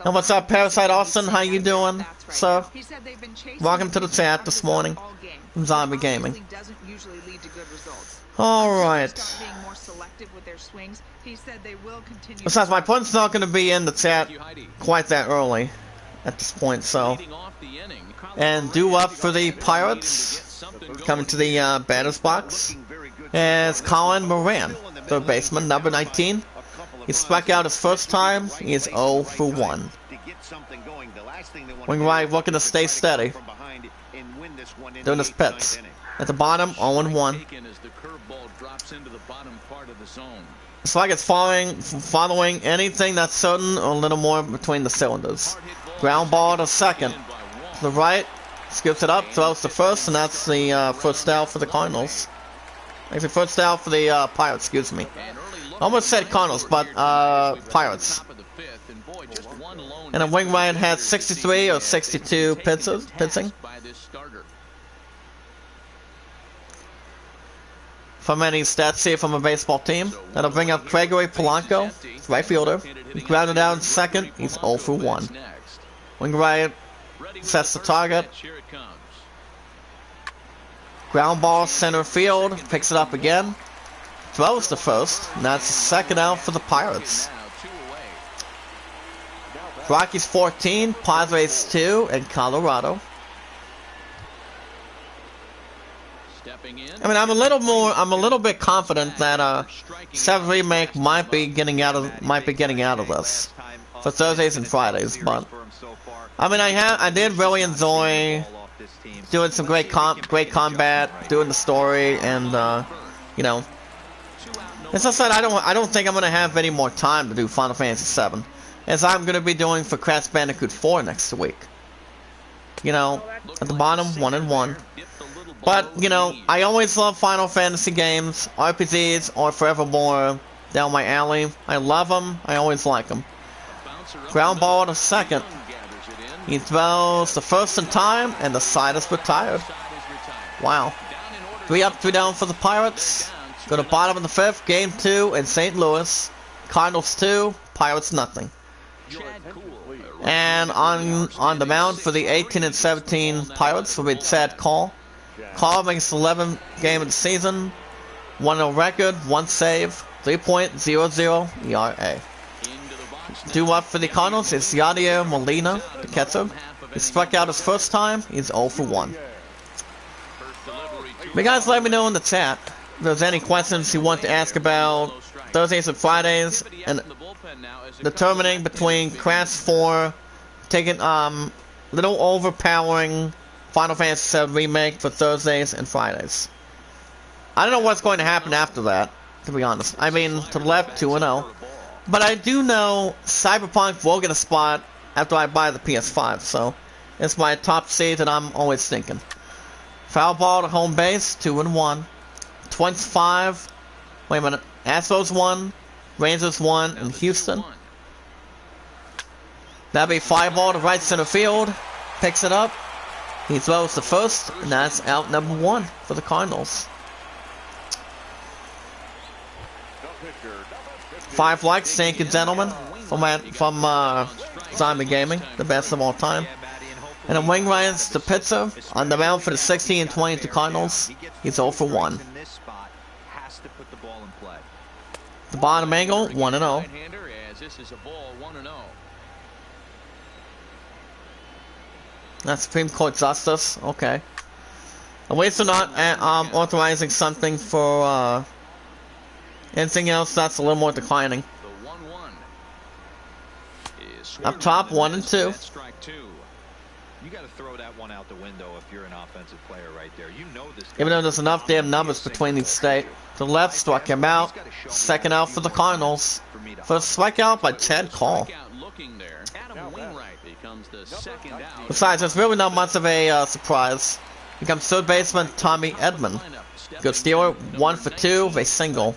And what's up, Parasite Austin? How you doing, sir? Welcome to the chat this morning from Zombie Gaming. Alright. Besides, my opponent's not going to be in the chat quite that early at this point, so. And due up for the Pirates, coming to the batter's box, is Colin Moran, third baseman, number 19. He struck out his first time. He is 0 for 1. Wing right looking to stay steady. Doing his pits. At the bottom, 0-1. It's like it's following anything that's certain or a little more between the cylinders. Ground ball to second. To the right, skips it up, throws to first, and that's the first out for the Cardinals. Actually, first out for the Pirates, excuse me. Almost said Cardinals, but Pirates. And then Wing Ryan had 63 or 62 pitching. From any stats see from a baseball team. That'll bring up Gregory Polanco, right fielder. He grounded out in second. He's 0 for 1. Wing Ryan sets the target. Ground ball center field. Picks it up again. Throws the first. And that's the second out for the Pirates. Rockies 14, Padres 2, and Colorado. I mean, I'm a little bit confident that 7 remake might be getting out of this for Thursdays and Fridays. But I mean, I did really enjoy doing some great combat, doing the story, and you know, as I said, I don't think I'm gonna have any more time to do Final Fantasy VII, as I'm gonna be doing for Crash Bandicoot 4 next week. You know, at the bottom, 1 and 1. But, you know, I always love Final Fantasy games. RPGs are forevermore down my alley. I love them. I always like them. Ground ball to second. He throws the first in time, and the side is retired. Wow. 3 up, 3 down for the Pirates. Go to bottom of the 5th, game 2 in St. Louis. Cardinals 2, Pirates nothing. And on the mound for the 18 and 17 Pirates will be Chad Call. Call makes 11th game of the season, 1-0 record, 1 save, 3.00 ERA. Due up for the Cardinals is Yadier Molina, the catcher. He struck out his first time, he's 0 for 1. You guys let me know in the chat if there's any questions you want to ask about Thursdays and Fridays, and determining between Crash 4 taking little overpowering Final Fantasy VII Remake for Thursdays and Fridays. I don't know what's going to happen after that, to be honest. I mean, to the left, 2-0. But I do know Cyberpunk will get a spot after I buy the PS5, so it's my top seed that I'm always thinking. Foul ball to home base, 2 and 1. Twins 5. Wait a minute. Astros 1. Rangers 1 in Houston. That'll be fly ball to right center field. Picks it up. He throws the first, and that's out number 1 for the Cardinals. 5 likes, thank you, gentlemen, from Zombie Gaming, the best of all time. And then Wing Ryan's the pitcher on the mound for the 16 and 22 Cardinals. He's 0 for 1. The bottom angle, 1-0. That's Supreme Court Justice. Okay. At least they're not authorizing something for anything else that's a little more declining. Up top, 1 and 2. You got to throw that one out the window if you're an offensive player right there. You know this. Even though there's enough damn numbers between these states. The left struck him out. Second out for the Cardinals. First strikeout by Chad Call. Besides, there's really not much of a surprise. Here comes third baseman Tommy Edman. Good stealer, 1 for 2 with a single.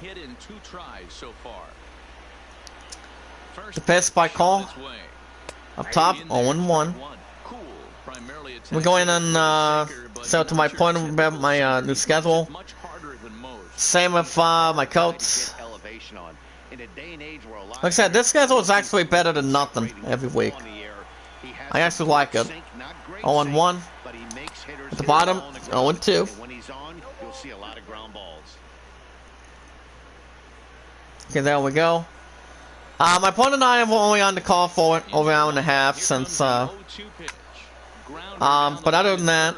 The pitch by Call. Up top, 0-1. We're going on, so to my point about my new schedule. Same with my coats. Like I said, this schedule is actually better than nothing every week. I actually like it. 0-1. At the bottom, 0-2. Okay, there we go. My opponent and I were only on the call for over an hour and a half since, but other than that,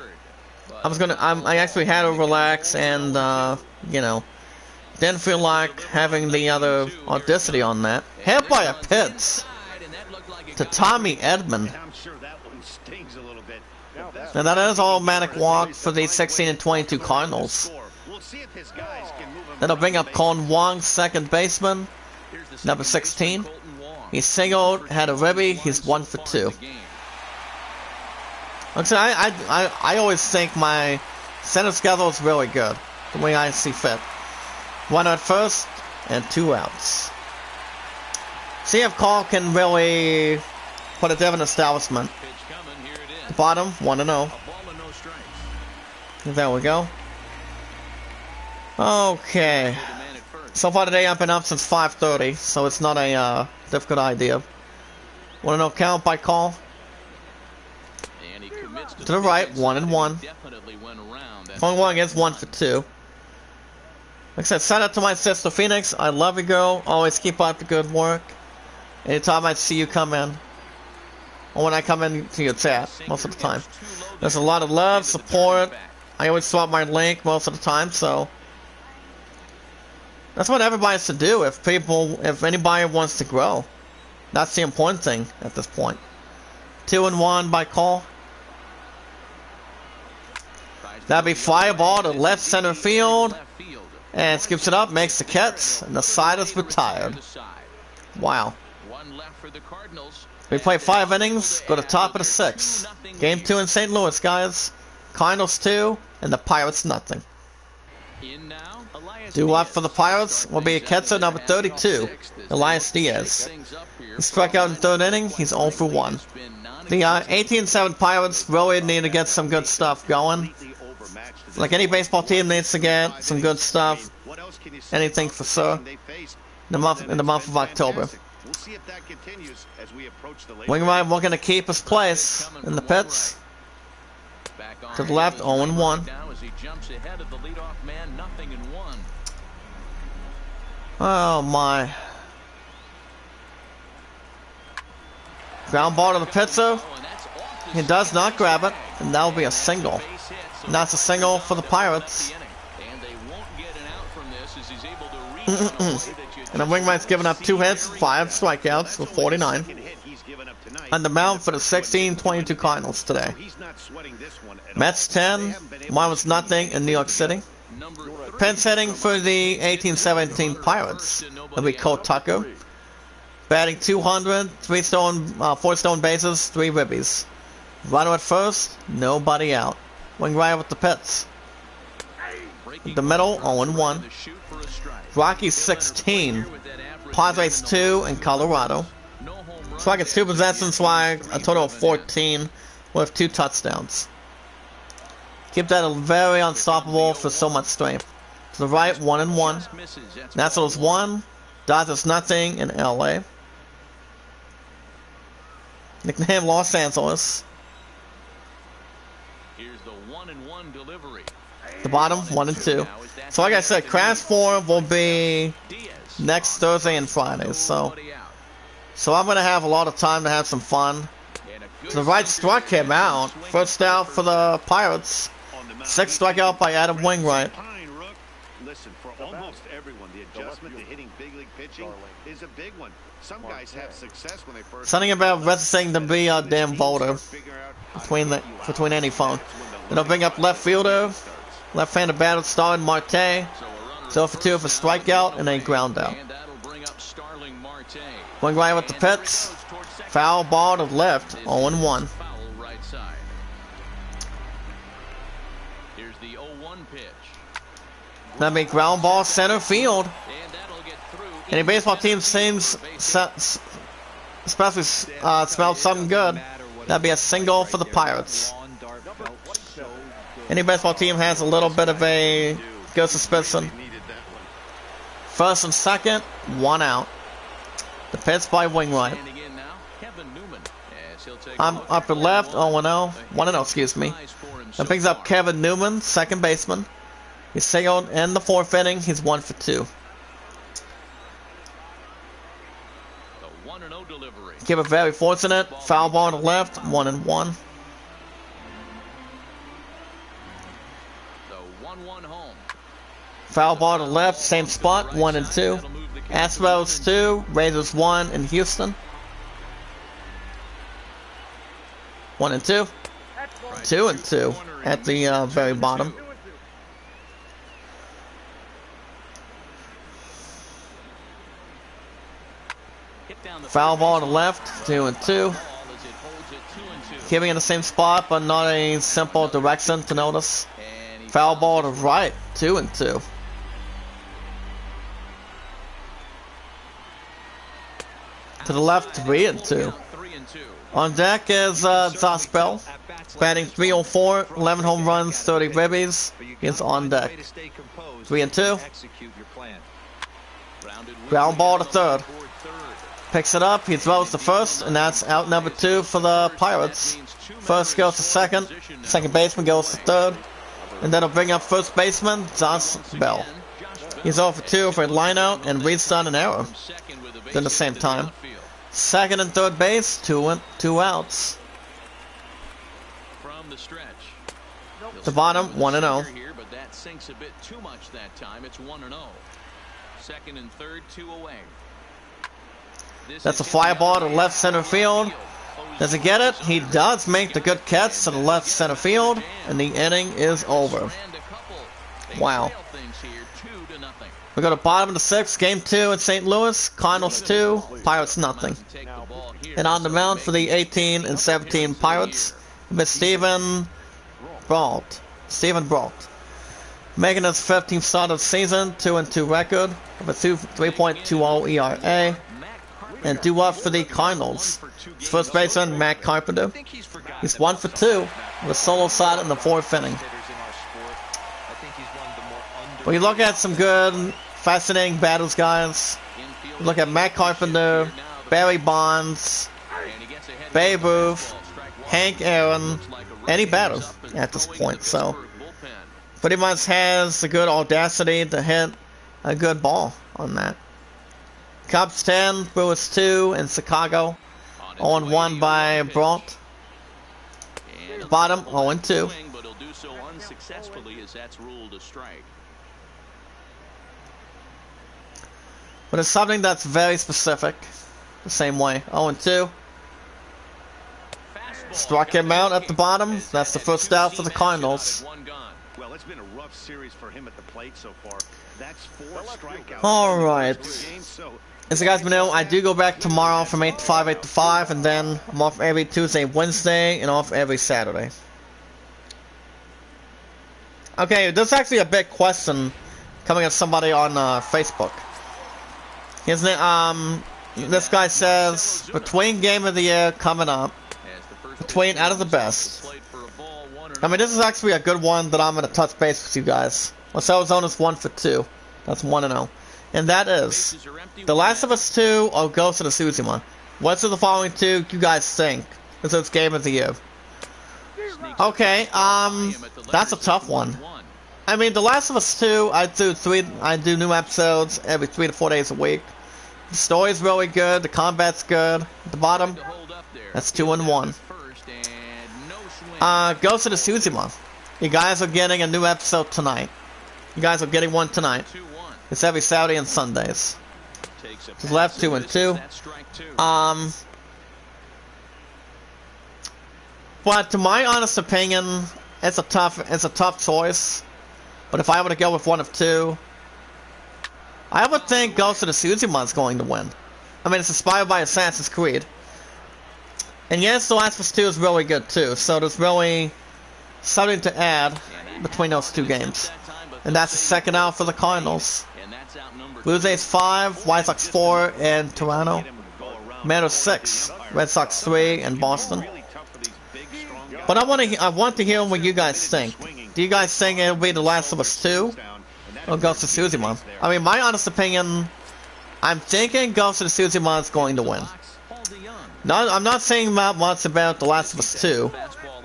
I actually had to relax and, you know, didn't feel like having the other audacity on that. Hit by a pitch to Tommy Edman. And that is automatic walk for the 16 and 22 Cardinals. That'll bring up Colin Wong, second baseman, number 16. He singled, had a ribby, he's 1 for 2. I always think my center schedule is really good, the way I see fit. One at first, and 2 outs. See if Call can really put a different establishment. The bottom, 1-0. There we go. Okay. So far today I've been up since 5:30, so it's not a difficult idea. 1-0 count by Call. To the right, 1-1. 1-1 against 1 for 2. Like I said, shout out to my sister Phoenix. I love you, girl. Always keep up the good work. Anytime I see you come in, or when I come into your chat, most of the time. There's a lot of love, support. I always swap my link most of the time, so that's what everybody should do. If anybody wants to grow, that's the important thing at this point. 2-1 by Call. That'd be fly ball to left center field, and skips it up, makes the catch, and the side is retired. Wow. We play 5 innings, go to top of the 6th. Game 2 in St. Louis, guys. Cardinals 2, and the Pirates nothing. Due up for the Pirates will be a catcher number 32, Elias Diaz. He struck out in the 3rd inning, he's 0 for 1. The 18-7 Pirates really need to get some good stuff going. Like any baseball team needs to get some good stuff. Anything for sure. In the month of October. Wingright looking to keep his place in the pits. To the left, 0-1. Oh my. Ground ball to the pitcher. He does not grab it, and that will be a single. And that's a single for the Pirates. And the Wingman's given up 2 hits, 5 strikeouts with 49. On the mound for the 16-22 Cardinals today. Mets 10, Marlins nothing in New York City. Pinch hitting for the 18-17 Pirates. It'll be Cole Tucker. Batting 200, 4 stolen bases, 3 ribbies. Runner at first, nobody out. Wingright with the pits. The middle, 0-1. Rockies 16, Padres 2 in Colorado. So gets 2 possessions, why a total of 14 with 2 touchdowns. Keep that very unstoppable for so much strength. To the right, 1-1. Nationals 1, Dodgers nothing in LA. Nickname Los Angeles. The bottom, 1-2. So like I said, Crash 4 will be next Thursday and Friday. So I'm going to have a lot of time to have some fun. So the right struck him out. First out for the Pirates. 6th strikeout by Adam Wingright. Listen, for almost everyone, the adjustment to hitting big league pitching is a big one. Some guys have success when they first. Something about registering to be a damn voter between any phone. It'll bring up left fielder, left-handed batter starting Marte. 0 for 2 for strikeout and a ground out. Wingright with the pitch. Foul ball to left, 0-1. That'll be ground ball center field. Any baseball team seems especially smells something good. That'd be a single for the Pirates. Any baseball team has a little bit of a good suspicion. First and second, 1 out. The pitch by Wingright. I'm upper left, 0-0. 1-0, excuse me. That brings up Kevin Newman, second baseman. He's singled in the 4th inning. He's 1 for 2. Give it very fortunate. Foul ball to left, 1-1. Foul ball to left, same spot, 1-2. Astros 2, Raiders 1 in Houston. 1-2. 2-2 at the very bottom. Foul ball to left, 2-2. Keeping in the same spot, but not a simple direction to notice. Foul ball to right, 2-2. To the left, 3-2. On deck is Josh Bell, batting .304, 11 home runs, 30 ribbies. He's on deck. 3-2. Ground ball to third. Picks it up, he throws to first, and that's out number 2 for the Pirates. First goes to second, second baseman goes to third, and that'll bring up first baseman Josh Bell. He's 0 for 2 for a lineout and reads on an error at the same time. Second and third base, two outs. From the stretch. The bottom, 1-0. But that sinks a bit too much that time. It's 1-0. Second and third, 2 away. That's a fly ball to left center field. Does he get it? He does make the good catch to the left center field, and the inning is over. Wow. We go to bottom of the 6th, game 2 in St. Louis. Cardinals 2, Pirates nothing. And on the mound for the 18 and 17 Pirates, Miss Stephen Brault. Making his 15th start of the season, 2-2 record, with a 3.20 ERA. And due up for the Cardinals. His first baseman, Matt Carpenter. He's 1 for 2 with a solo shot in the 4th inning. When you look at some good, fascinating battles, guys, you look at Matt Carpenter, Barry Bonds, Babe Ruth, Hank Aaron, any battle at this point. So, pretty much has a good audacity to hit a good ball on that. Cubs 10, Brewers 2 in Chicago. 0-1 by Brault. Bottom 0-2. But he'll do so unsuccessfully as that's ruled a strike. But it's something that's very specific. The same way. 0-2. Struck him out at the bottom. That's the first out for the Cardinals. Well, it's been a rough series for him at the plate so far. That's 4 strikeouts. Alright. As you guys know, I do go back tomorrow from 8 to 5, 8 to 5, and then I'm off every Tuesday, Wednesday, and off every Saturday. Okay, there's actually a big question coming at somebody on Facebook. His name, this guy says, between Game of the Year coming up, between out of the best. I mean, this is actually a good one that I'm going to touch base with you guys. Well, Arizona's 1 for 2. That's 1-0. And that is The Last of Us 2 or Ghost of Tsushima. What's of the following two you guys think is its Game of the Year? Okay, that's a tough one. I mean, The Last of Us 2, I do new episodes every 3 to 4 days a week. The story's really good, the combat's good. At the bottom, that's 2-1. Ghost of Tsushima. You guys are getting a new episode tonight. You guys are getting one tonight. It's every Saturday and Sundays. It's left 2-2. But to my honest opinion, it's a tough choice. But if I were to go with one of two, I would think Ghost of Tsushima is going to win. I mean, it's inspired by Assassin's Creed. And yes, The Last of Us 2 is really good too, so there's really something to add between those two games. And that's the second out for the Cardinals. Blue Jays 5, White Sox 4 in Toronto. Mariners 6, Red Sox 3 in Boston. But I want to hear what you guys think. Do you guys think it'll be The Last of Us 2 or Ghost of Tsushima? I mean, my honest opinion, I'm thinking Ghost of Tsushima is going to win. No, I'm not saying much about The Last of Us 2,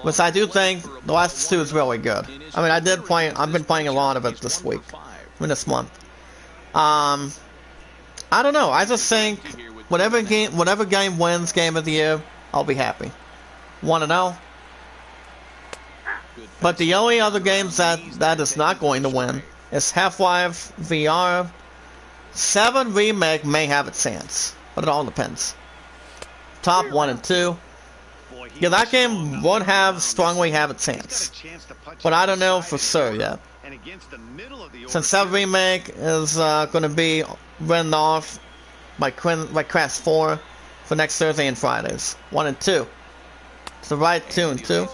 but I do think The Last of Us 2 is really good. I mean, I've been playing a lot of it this week, this month. I don't know. I just think whatever game wins Game of the Year, I'll be happy. 1-0. But the only other games that is not going to win is Half-Life VR. 7 Remake may have its chance, but it all depends. Top 1 and 2. Yeah, that game would strongly have a chance, but I don't know for sure yet. Since 7 Remake is going to be written off by Crash 4 for next Thursday and Fridays. 1 and 2. It's the right 2 and 2.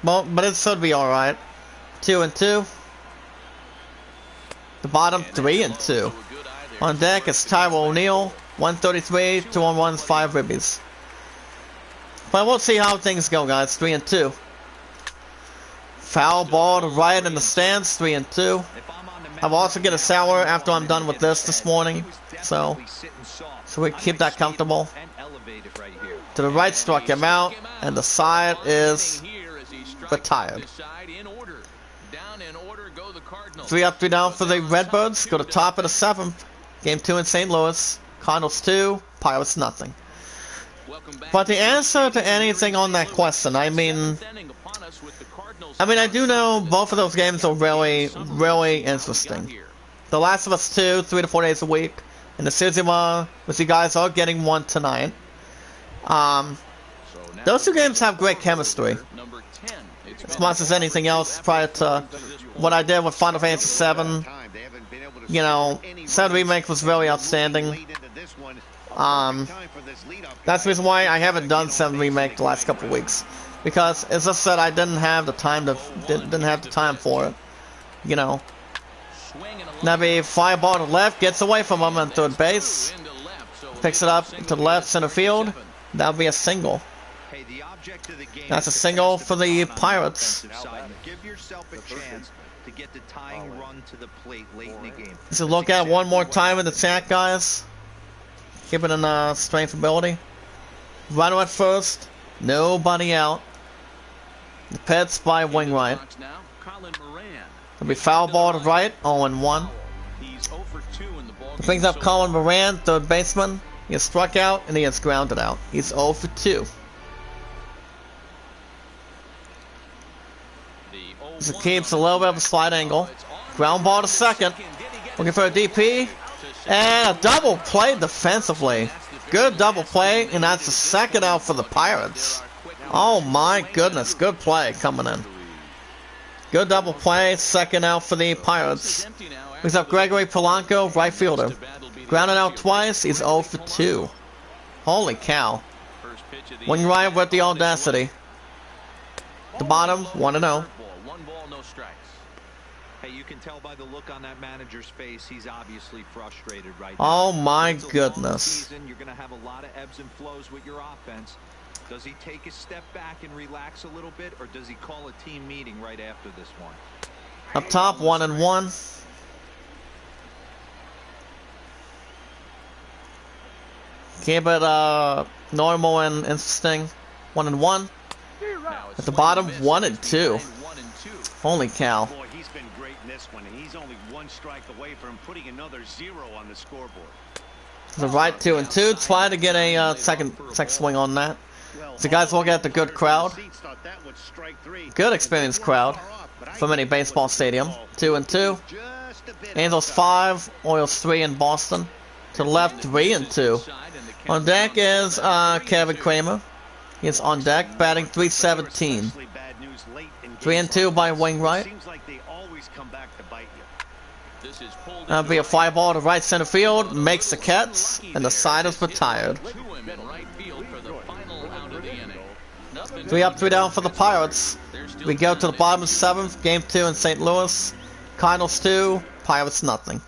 Well, but it should be alright. 2 and 2. The bottom 3-2. On deck is Tyrell O'Neill, 133, 2-on-1s, 5 ribbies. But we'll see how things go, guys. 3-2. Foul ball to right in the stands, 3-2. I'll also get a sour after I'm done with this morning, so we keep that comfortable. To the right, struck him out, and the side is retired. 3 up, 3 down for the Redbirds. Go to top of the 7th. Game 2 in St. Louis. Cardinals 2, Pirates nothing. But the answer to anything on that question, I mean, I do know both of those games are really, really interesting. The Last of Us 2, 3 to 4 days a week, and the Suzuma, which you guys are getting one tonight. Those two games have great chemistry. As much as anything else prior to what I did with Final Fantasy 7. You know, 7 Remake was very outstanding. That's the reason why I haven't done 7 Remake the last couple of weeks. Because, as I said, I didn't have the time for it. You know. Now the fly ball to left, gets away from him on third base. Picks it up to the left center field. That'll be a single. That's a single for the Pirates. Give yourself a chance to get the tying run to the plate late in the game. So look at it one more time in the chat, guys. Keep it in strength ability. Runner at first. Nobody out. The pitch by wing right. It'll be foul ball to right. 0-1. Brings up Colin Moran, third baseman. He is struck out and he is grounded out. He's 0 for 2. So keeps a little bit of a slight angle. Ground ball to second. Looking for a DP. And a double play defensively. Good double play, and that's the second out for the Pirates. Oh my goodness, good play coming in. Good double play, second out for the Pirates. Brings up Gregory Polanco, right fielder. Grounded out twice, he's 0 for 2. Holy cow. Wing right with the audacity. The bottom, 1-0. Hey, you can tell by the look on that manager's face, he's obviously frustrated right now. Oh my goodness. You're going to have a lot of ebbs and flows with your offense. Does he take a step back and relax a little bit, or does he call a team meeting right after this one? Up top, 1-1. Keep it normal and interesting. 1-1. At the bottom, 1-2. Holy cow. Boy, he's been great in this one, and he's only one strike away from putting another 0 on the scoreboard. The right 2-2. Try to get a second swing on that. So guys, look at the good crowd. Good experienced crowd from any baseball stadium. 2-2. Angels 5, Orioles 3 in Boston. To the left, 3-2. On deck is Kevin Kramer. He's on deck, batting .317. 3-2 by wing right. That'll be a fly ball to right center field. Makes the catch, and the side is retired. 3 up, 3 down for the Pirates. We go to the bottom of the 7th. Game 2 in St. Louis. Cardinals 2, Pirates nothing.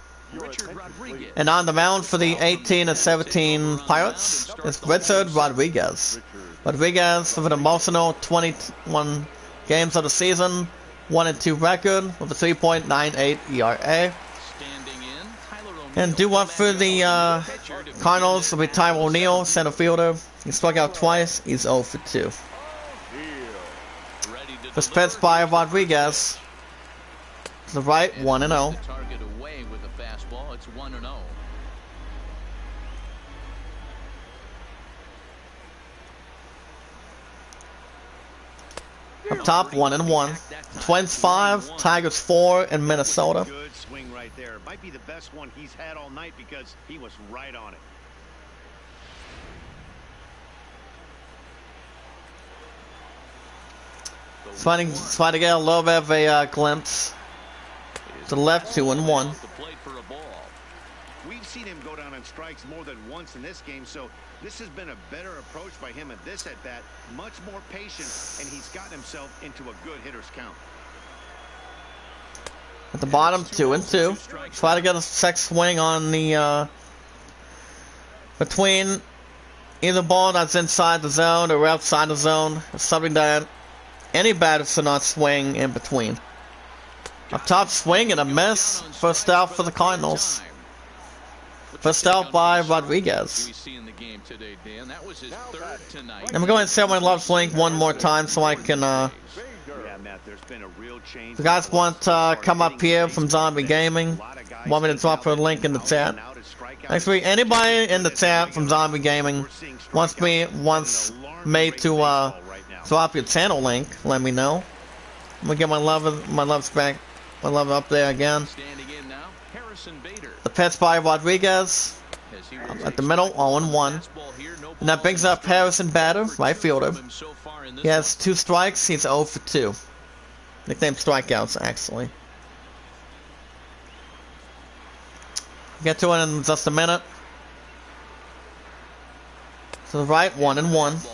And on the mound for the 18 and 17 Pirates is Richard Rodriguez. Rodriguez with an emotional 21 games of the season, 1-2 record with a 3.98 ERA. And due up for the Cardinals will be Tyrell O'Neill, center fielder. He struck out twice. He's 0 for 2. This pitch by Rodriguez. To the right, 1-0. Up top, 1-1. Twins 5, Tigers 4 in Minnesota. Good swing right there. Might be the best one he's had all night because he was right on it. Trying to get a little bit of a glimpse. To the left, 2-1. We've seen him go down on strikes more than once in this game, so this has been a better approach by him at this at-bat. Much more patient, and he's gotten himself into a good hitter's count. At the bottom, 2-2. Try to get a sex swing on the, between either ball that's inside the zone or outside the zone. Something that any batter should not swing in between. Up top, swing and a miss. First out for the Cardinals. First out by Rodriguez. I'm going to say my Love's link one more time so I can, if you guys want to come up here from Zombie Gaming, want me to drop a link in the chat. Next week, anybody in the chat from Zombie Gaming wants me to drop your channel link, let me know. I'm gonna get my love up there again. The pitch by Rodriguez at the middle, 0-1. And that brings up Harrison Bader, right fielder. He has 2 strikes, he's 0 for 2. Nicknamed strikeouts, actually. Get to it in just a minute. To the right, 1-1.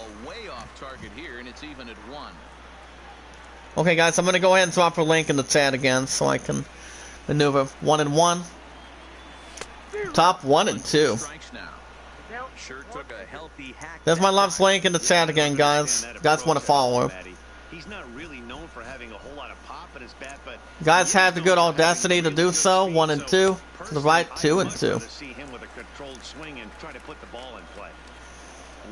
Okay, guys, I'm gonna go ahead and drop a link in the chat again so I can maneuver 1-1. Top 1-2. There's my Love's link in the chat again, guys. You guys want to follow her. He's not really known for having a whole lot of pop in his bat, but you guys have the good audacity to do so. 1-2. To the right, 2-2. see him with a controlled swing and try to put the ball in play.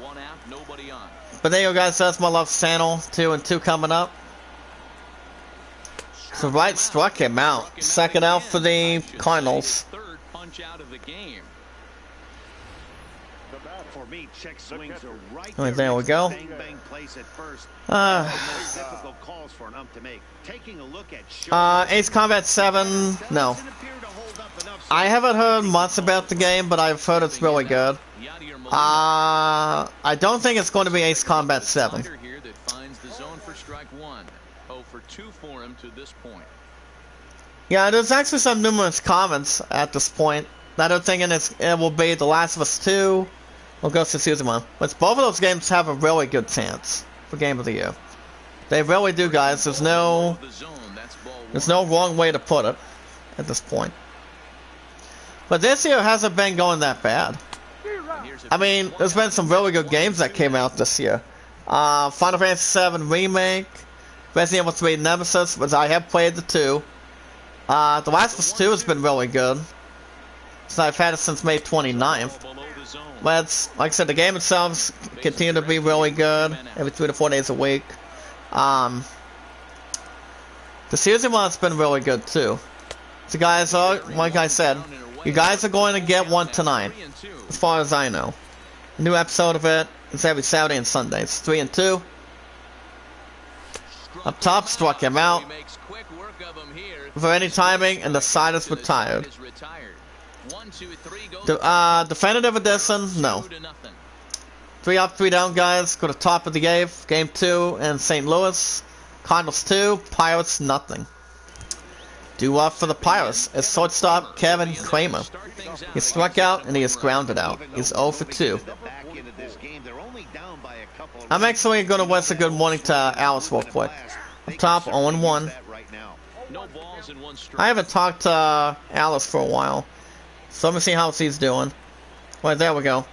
One out, nobody on. But there you go, guys. That's my Love's channel. 2-2 coming up. So right struck him out. Second out for the Cardinals. Third punch out of the game. For me, check swings are right Alright, there we go. Bang, bang place at first. Difficult calls for an ump to make. Taking a look at Ace Combat 7, no. I haven't heard much about the game, but I've heard it's really good. I don't think it's going to be Ace Combat 7. Yeah, there's actually some numerous comments at this point that are thinking it will be The Last of Us 2 or Ghost of Tsushima. But both of those games have a really good chance for Game of the Year. They really do, guys. There's no wrong way to put it at this point. But this year hasn't been going that bad. I mean, there's been some really good games that came out this year. Final Fantasy VII Remake, Resident Evil 3 Nemesis, which I have played the 2. The Last of Us 2 has been really good. So I've had it since May 29th. But it's, like I said, the game itself continues to be really good every 3 to 4 days a week. The season one's been really good too. So guys, like I said, you guys are going to get one tonight, as far as I know. A new episode of it is every Saturday and Sunday. It's 3-2. Up top, struck him out. For any timing, and the side is retired. Definitive edition, no. 3 up, 3 down, guys. Go to top of the eighth. Game 2 in St. Louis. Cardinals 2, Pirates nothing. Due up for the Pirates is shortstop Kevin Kramer. He struck out and he is grounded out. He's 0 for 2. I'm actually going to wish a good morning to Alice real quick. Up top, 0-1. I haven't talked to Alice for a while, so let me see how she's doing. Wait, there we go.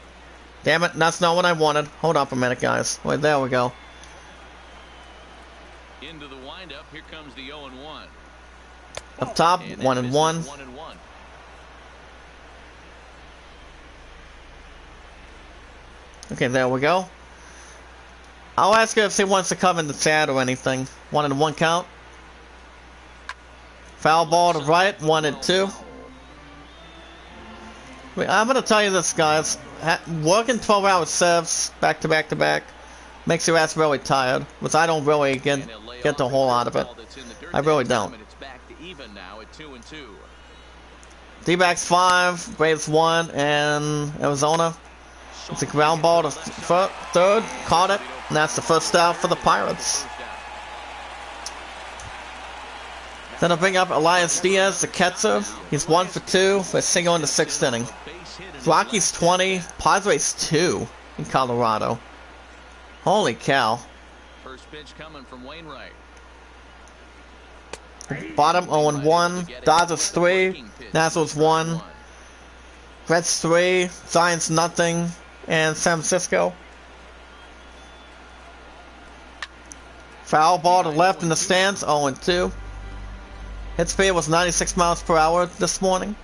Damn it, that's not what I wanted. Hold up a minute, guys. Wait, there we go. Into the windup, here comes the 0-1. Up top, 1-1. Okay, there we go. I'll ask her if she wants to come in the chat or anything. 1-1 count. Foul ball to right, 1-2. I'm gonna tell you this, guys. Working 12-hour shifts back to back to back makes your ass really tired, which I don't really get the whole out of it. I really don't. D-backs 5, Braves 1, and Arizona. It's a ground ball to third, caught it, and that's the first out for the Pirates. Then I'll bring up Elias Diaz, the catcher. He's 1 for 2 for a single in the 6th inning. Rockies 20, Padres 2 in Colorado. Holy cow. First pitch coming from Wainwright. Bottom 0-1. Dodgers 3. Nationals 1. Reds 3. Giants nothing. And San Francisco. Foul ball to left in the stands. 0-2. Hit speed was 96 miles per hour this morning.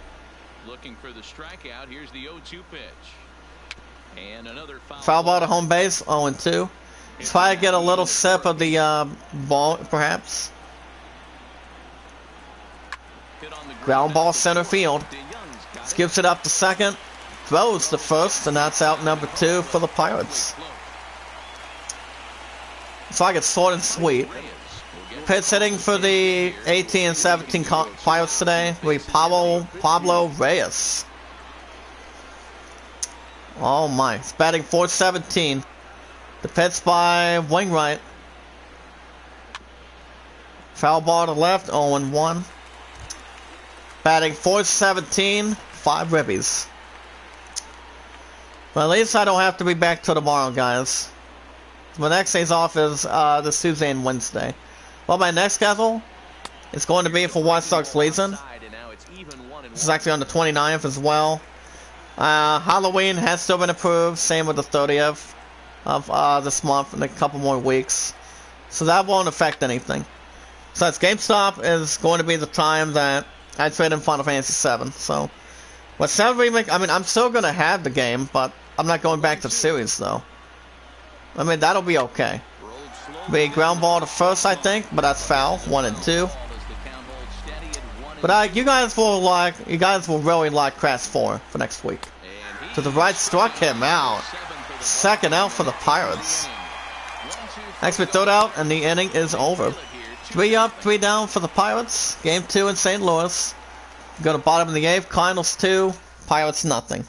Looking for the strikeout. Here's the 0-2 pitch. And another foul ball to home base. 0-2. Try to get a little sip of the ball, perhaps. Ground ball center field. Skips it up to second. Throws the first, and that's out number 2 for the Pirates. It's like it's short and sweet. Pitch hitting for the 18 and 17 Pirates today will be Pablo Reyes. Oh my, it's batting .417. The pitch by Wainwright. Foul ball to left, 0-1. Batting .417, 5 ribbies. But at least I don't have to be back till tomorrow, guys. My next days off is this Tuesday and Wednesday. Well, my next schedule is going to be for White Sox season. This is actually on the 29th as well. Halloween has still been approved. Same with the 30th of this month in a couple more weeks. So that won't affect anything. Besides, GameStop is going to be the time that I trade in Final Fantasy VII. So, with 7 Remake, I mean, I'm still going to have the game, but I'm not going back to the series, though. I mean, that'll be okay. Be ground ball to first, I think, but that's foul. 1-2. But you guys will really like Crash 4 for next week. To the right, struck him out. Second out for the Pirates. Next we throw it out, and the inning is over. 3 up, 3 down for the Pirates. Game 2 in St. Louis. Go to bottom of the 8th. Cardinals 2, Pirates nothing.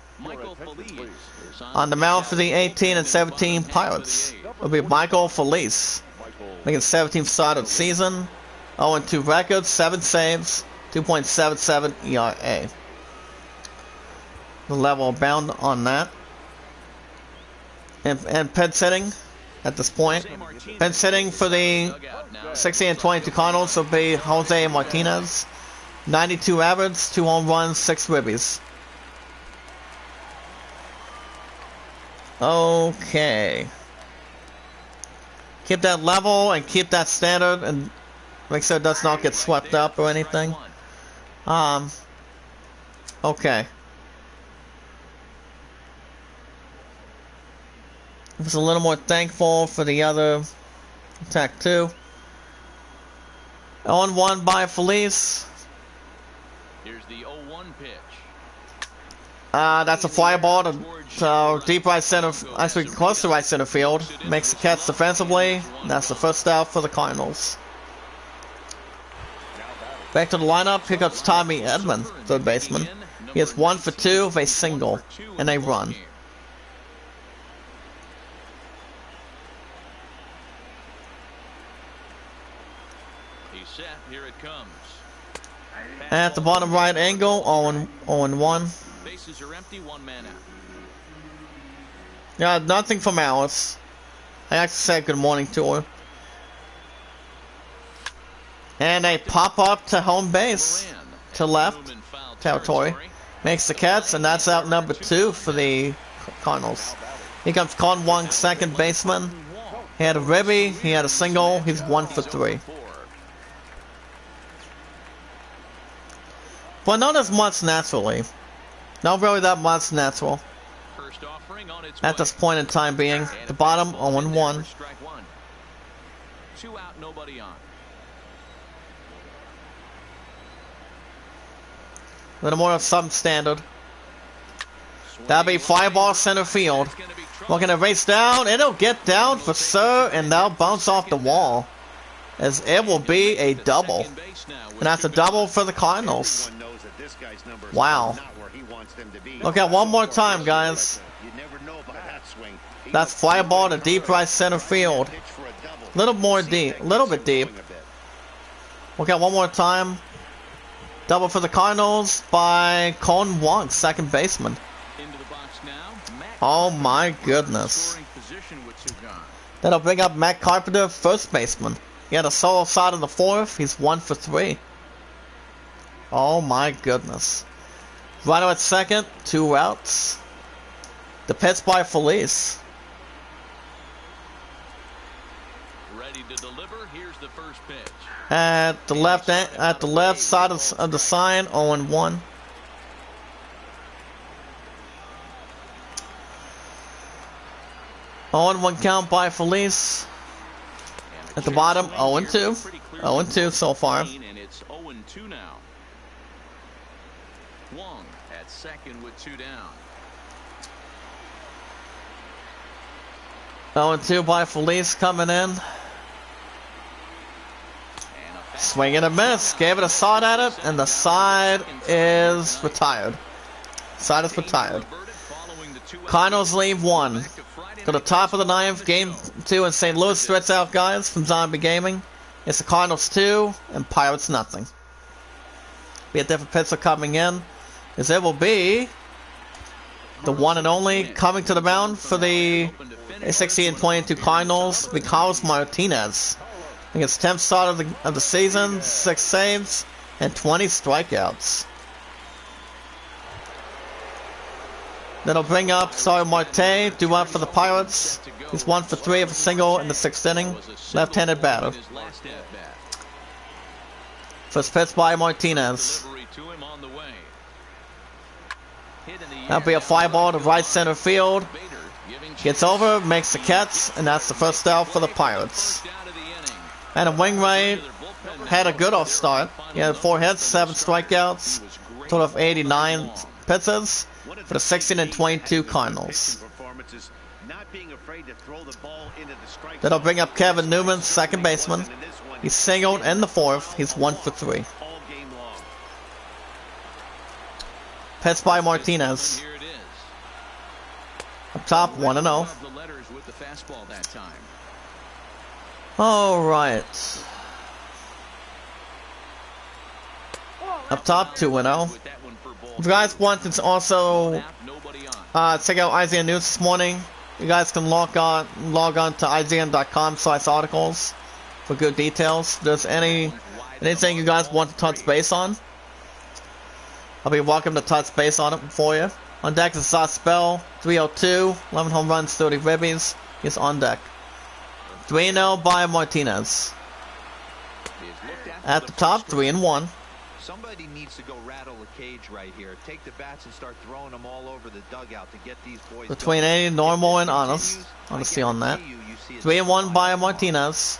On the mound for the 18 and 17 Pirates will be Michael Felice, making 17th start of the season. 0-2 record, 7 saves, 2.77 ERA. The level of bound on that. And pen setting at this point. Pen setting for the 16 and 22 Cardinals will be Jose Martinez. 92 average, 2 home runs, 6 ribbies. Okay. Keep that level and keep that standard and make sure it does not get swept up or anything. Okay. I was a little more thankful for the other attack too. 0-1 by Felice. Here's the 0-1 pitch. That's a fly ball to deep right center, actually close to right center field. Makes the catch defensively. That's the first out for the Cardinals. Back to the lineup. Here comes Tommy Edman, third baseman. He is 1 for 2 with a single and a run. He's set. Here it comes. At the bottom right angle, 0-1. Bases are empty, 1 man out. Yeah, nothing from Alice. I actually said good morning to her. And a pop-up to home base, to left territory. Makes the catch, and that's out number 2 for the Cardinals. Here comes Con Wong, second baseman. He had a ribby, he had a single, he's 1 for 3. But not as much naturally. Not really that much natural. At this point in time being, the bottom 0-1. 2 out, nobody on. A little more of some standard. That'll be fly ball center field. Looking to race down. It'll get down for sure, and that'll bounce off the wall. As it will be a double. And that's a double for the Cardinals. Wow. Look at one more time, guys. That's fly ball to deep right center field. A little more deep. A little bit deep. Look at one more time. Double for the Cardinals by Con Wong, second baseman. Oh my goodness. That'll bring up Matt Carpenter, first baseman. He had a solo shot in the fourth. He's 1 for 3. Oh my goodness. Rhino at second, 2 outs. The pitch by Felice. Ready to deliver. Here's the first pitch. At the left side of the sign, 0-1. One count by Felice. At the bottom, 0-2. 0-2 so far. And it's 0-2 now. Wong at second with 2 down. 0-2 by Felice coming in. Swing and a miss. Gave it a shot at it, and the side is retired. Side is retired. Cardinals leave 1. To the top of the 9th, game 2 in St. Louis stretch out, guys, from Zombie Gaming. It's the Cardinals 2 and Pirates nothing. Be a different pitcher coming in, as it will be the one and only coming to the mound for the 16-22 Cardinals, Carlos Martinez. I think it's 10th start of the season, 6 saves, and 20 strikeouts. That'll bring up Starter Marte, due up for the Pirates. He's 1 for 3 of a single in the 6th inning. Left-handed batter. First pitch by Martinez. That'll be a fly ball to right center field. Gets over, makes the catch, and that's the first out for the Pirates. And a Wainwright had a good off start. He had 4 hits, 7 strikeouts, total of 89 pitches for the 16-22 Cardinals. That'll bring up Kevin Newman, second baseman. He's singled in the 4th. He's 1 for 3. Pitch by Martinez. Up top, 1-0. All right. Up top, 2-0. If you guys want to also check out IGN News this morning, you guys can log on to IGN.com/articles for good details. If there's anything you guys want to touch base on, I'll be welcome to touch base on it for you. On deck is Zach Spell, 302, 11 home runs, 30 ribbies. He's on deck. 3-0 by Martinez. At the top, 3-1. Somebody needs to go rattle a cage right here. Take the bats and start throwing them all over the dugout to get these boys between 80, normal, and honest. Honesty on that. 3-1 by Martinez.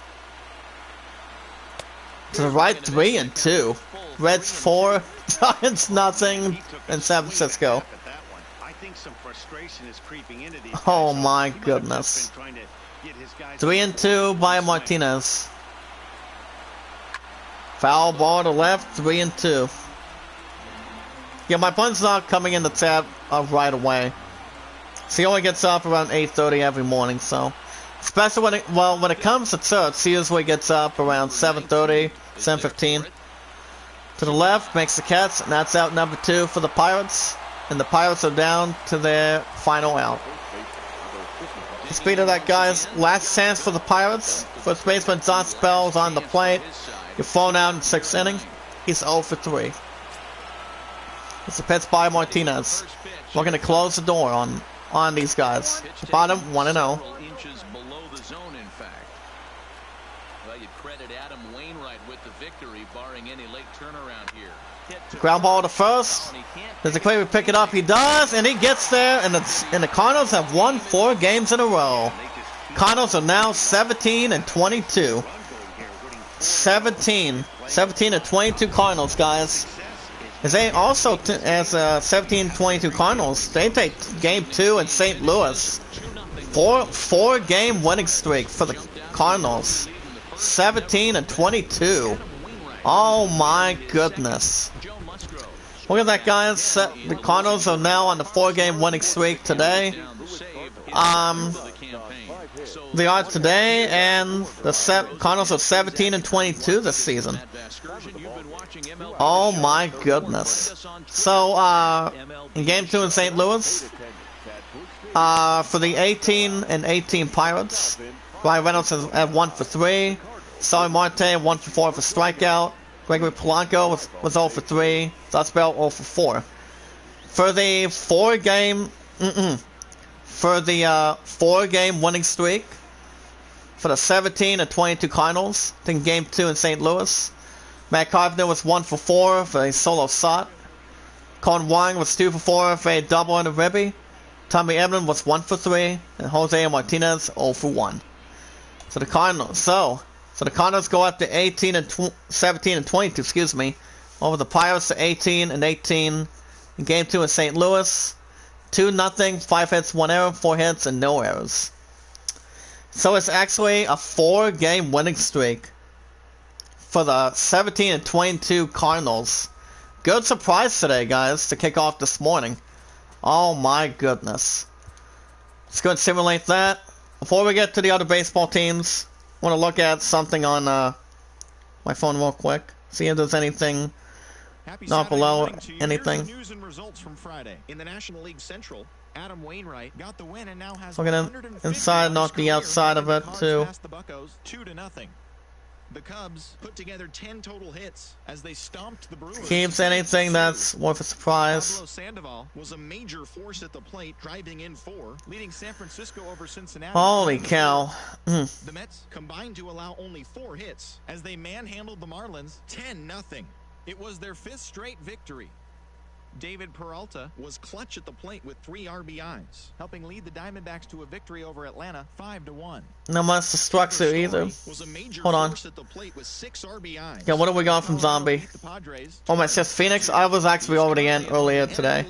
To the right, 3-2. Reds 4, Giants nothing, and San Francisco. Oh my goodness. 3-2 by Martinez. Foul ball to left, 3-2. Yeah, my pun's not coming in the tap right away. So he only gets up around 8:30 every morning, so. Especially when it comes to church, he usually gets up around 7:30, 7:15. To the left, makes the catch, and that's out number 2 for the Pirates. And the Pirates are down to their final out. The speed of that, guys. Last chance for the Pirates. First baseman John Spell is on the plate. You're thrown out in the 6th inning. He's 0 for 3. It's a pitch by Martinez. We're going to close the door on these guys. Bottom 1-0. Ground ball to first. Does the Cleaver pick it up? He does, and he gets there. And the Cardinals have won 4 games in a row. Cardinals are now 17-22. 17-22 Cardinals, guys. As they also, as 17-22 Cardinals, they take game 2 in St. Louis. Four game winning streak for the Cardinals. 17-22. Oh my goodness. Look at that, guys. The Cardinals are now on the 4-game winning streak today. They are today, and the Cardinals are 17-22 this season. Oh my goodness. So, in game 2 in St. Louis, for the 18-18 Pirates, Ryan Reynolds at 1 for 3. Starling Marte 1 for 4 for strikeout. Gregory Polanco was 0 for 3. Dustbell 0 for 4. For the 4-game winning streak for the 17-22 Cardinals in Game 2 in St. Louis, Matt Carpenter was 1 for 4 for a solo shot. Colin Wong was 2 for 4 for a double and a ribby. Tommy Edman was 1 for 3, and Jose Martinez 0 for 1. So the Cardinals, the Cardinals go up to 17-22, excuse me, over the Pirates to 18-18 in Game 2 in St. Louis. 2-0, 5 hits, 1 error, 4 hits, and no errors. So it's actually a 4-game winning streak for the 17-22 Cardinals. Good surprise today, guys, to kick off this morning. Oh my goodness. Let's go and simulate that. Before we get to the other baseball teams, I want to look at something on my phone real quick. See if there's anything not below anything. News and results from Friday. In the National League Central, Adam Wainwright got the win and now has we're gonna inside, not the outside of it too. The Buccos 2-0. The Cubs put together 10 total hits as they stomped the Brewers. Keeps anything that's worth a surprise. Pablo Sandoval was a major force at the plate, driving in 4, leading San Francisco over Cincinnati. Holy cow. The Mets combined to allow only 4 hits as they manhandled the Marlins 10-0. It was their 5th straight victory. David Peralta was clutch at the plate with 3 RBIs, helping lead the Diamondbacks to a victory over Atlanta 5-1. Not much to structure either. Hold on. Yeah, what have we got from Zombie? Oh my, it says Phoenix. I was actually already in earlier today.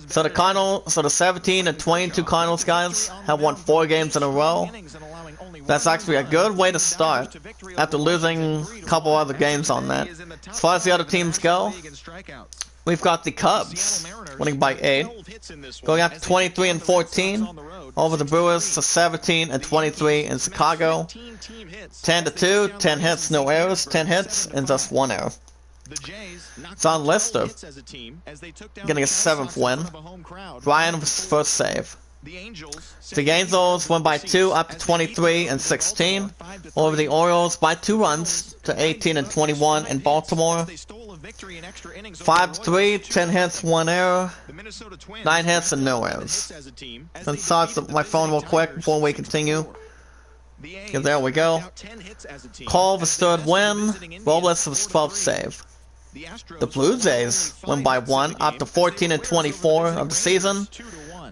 So the 17-22 Cardinals guys have won 4 games in a row. That's actually a good way to start after losing a couple other games on that. As far as the other teams go, we've got the Cubs winning by 8, going up to 23-14 over the Brewers to 17-23 in Chicago. 10-2, 10 hits, no errors, 10 hits, and just 1 error. John Lister getting a 7th win. Ryan was first save. The Angels won by 2 up to 23-16 over the Orioles by 2 runs to 18-21 in Baltimore. 5-3, 10 hits, 1 error, 9 hits, and no errors. Let's start my phone real quick before we continue. Okay, there we go. Cole was 3rd win. Robles was 12th save. The Blue Jays win by 1 up to 14-24 of the season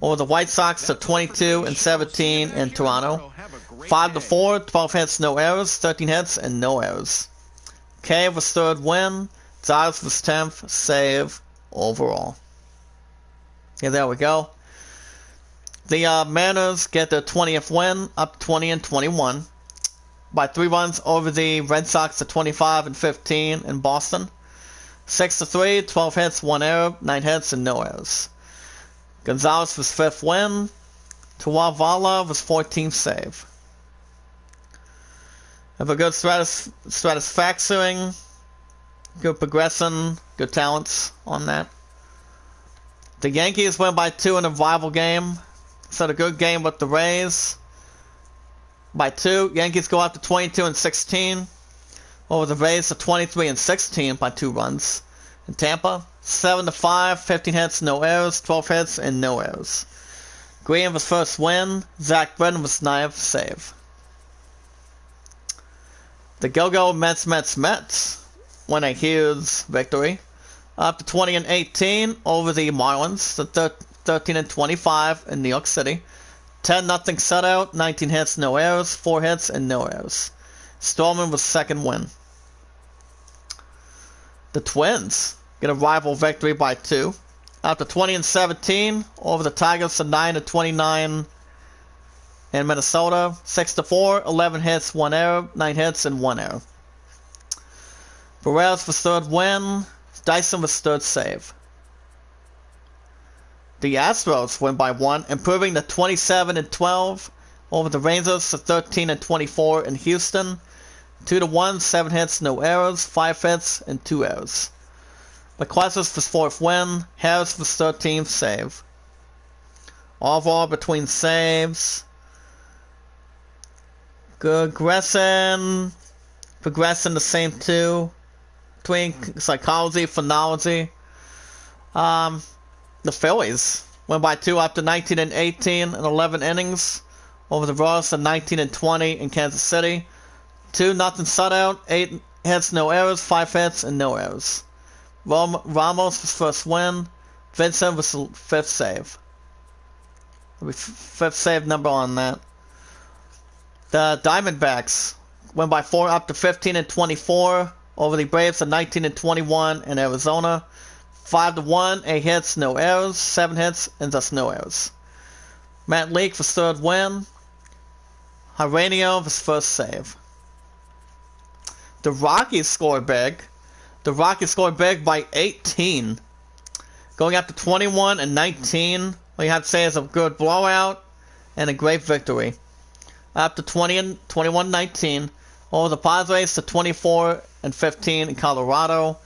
over the White Sox to 22-17 in Toronto. 5-4, 12 hits, no errors, 13 hits, and no errors. Cave was 3rd win. Giles was 10th save overall. Yeah, there we go. The Mariners get their 20th win, up 20-21, by 3 runs over the Red Sox to 25-15 in Boston. 6-3, 12 hits, 1 error, 9 hits, and no errors. Gonzalez was 5th win. Tuavala was 14th save. Have a good stratisfactoring, good progression, good talents on that. The Yankees win by 2 in a rival game. Set a good game with the Rays. By 2, Yankees go up to 22-16 over the Rays to 23-16 by 2 runs. In Tampa, 7-5, 15 hits, no errors, 12 hits, and no errors. Green was first win. Zach Britton was 9th save. The Go-Go Mets won a huge victory, up to 20-18 over the Marlins to 13-25 in New York City. 10-0 shutout, 19 hits, no errors, 4 hits, and no errors. Storman was 2nd win. The Twins get a rival victory by 2, up to 20-17 over the Tigers to 9-29 in Minnesota. 6-4, 11 hits, 1 error, 9 hits, and 1 error. Perez was 3rd win. Dyson was 3rd save. The Astros win by 1, improving to 27-12 over the Rangers to 13-24 in Houston. 2-1, 7 hits, no errors, 5 hits, and 2 errors. McCluskey was 4th win. Harris was 13th save. Overall between saves, good Gresson, progressing the same too. Between psychology, phonology. The Phillies went by 2 after 19 and 18 in 11 innings over the Royals at 19 and 20 in Kansas City. 2-0 shutout, 8 hits, no errors, 5 hits, and no errors. Ramos was first win. Vincent was the 5th save. 5th save number on that. The Diamondbacks went by 4 up to 15 and 24 over the Braves at 19 and 21 in Arizona. 5-1, 8 hits, no errors, 7 hits, and just no errors. Matt Leake was 3rd win. Jaranio was 1st save. The Rockies scored big. The Rockies scored big by 18. Going up to 21 and 19. What you have to say is a good blowout and a great victory. Up to 20 and 21-19. Over the Padres to 24 and 15 in Colorado.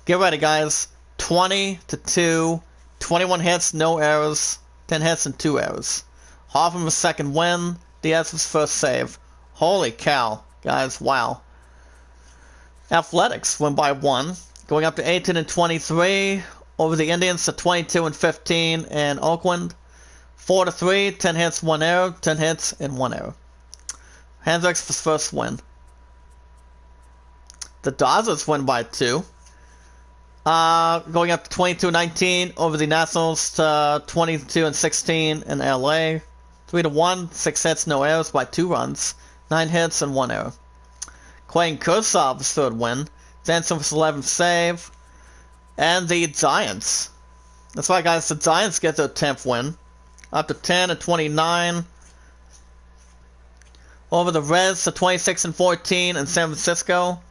Get ready, guys. 20-2. 21 hits, no errors. 10 hits and 2 errors. Hoffman was 2nd win. Diaz was 1st save. Holy cow, guys, wow. Athletics went by 1, going up to 18 and 23 over the Indians to 22 and 15 in Oakland. 4-3, 10 hits, 1 error, 10 hits, and 1 error. Hendricks was 1st win. The Dodgers win by 2. Going up to 22-19 over the Nationals to 22 and 16 in LA. 3-1, 6 hits, no errors by 2 runs, 9 hits, and 1 error. Clayton Kershaw was 3rd win. Jansen was 11th save. And the Giants. That's right, guys. The Giants get their 10th win. Up to 10 and 29. Over the Reds to 26 and 14 in San Francisco.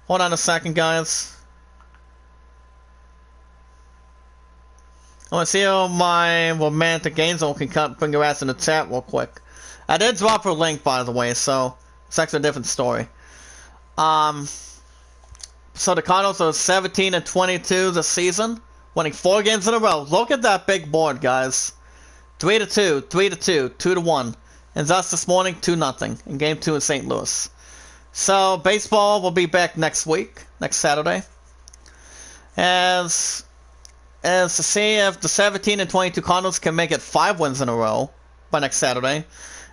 Hold on a second, guys. I want to see how my romantic angel can bring your ass in the chat real quick. I did drop her link, by the way, so it's actually a different story. So the Cardinals are 17 and 22 this season, winning 4 games in a row. Look at that big board, guys. 3-2, 3-2, 2-1, and thus this morning 2-0 in Game 2 in St. Louis. So baseball will be back next week, next Saturday, as to see if the 17 and 22 Cardinals can make it 5 wins in a row by next Saturday.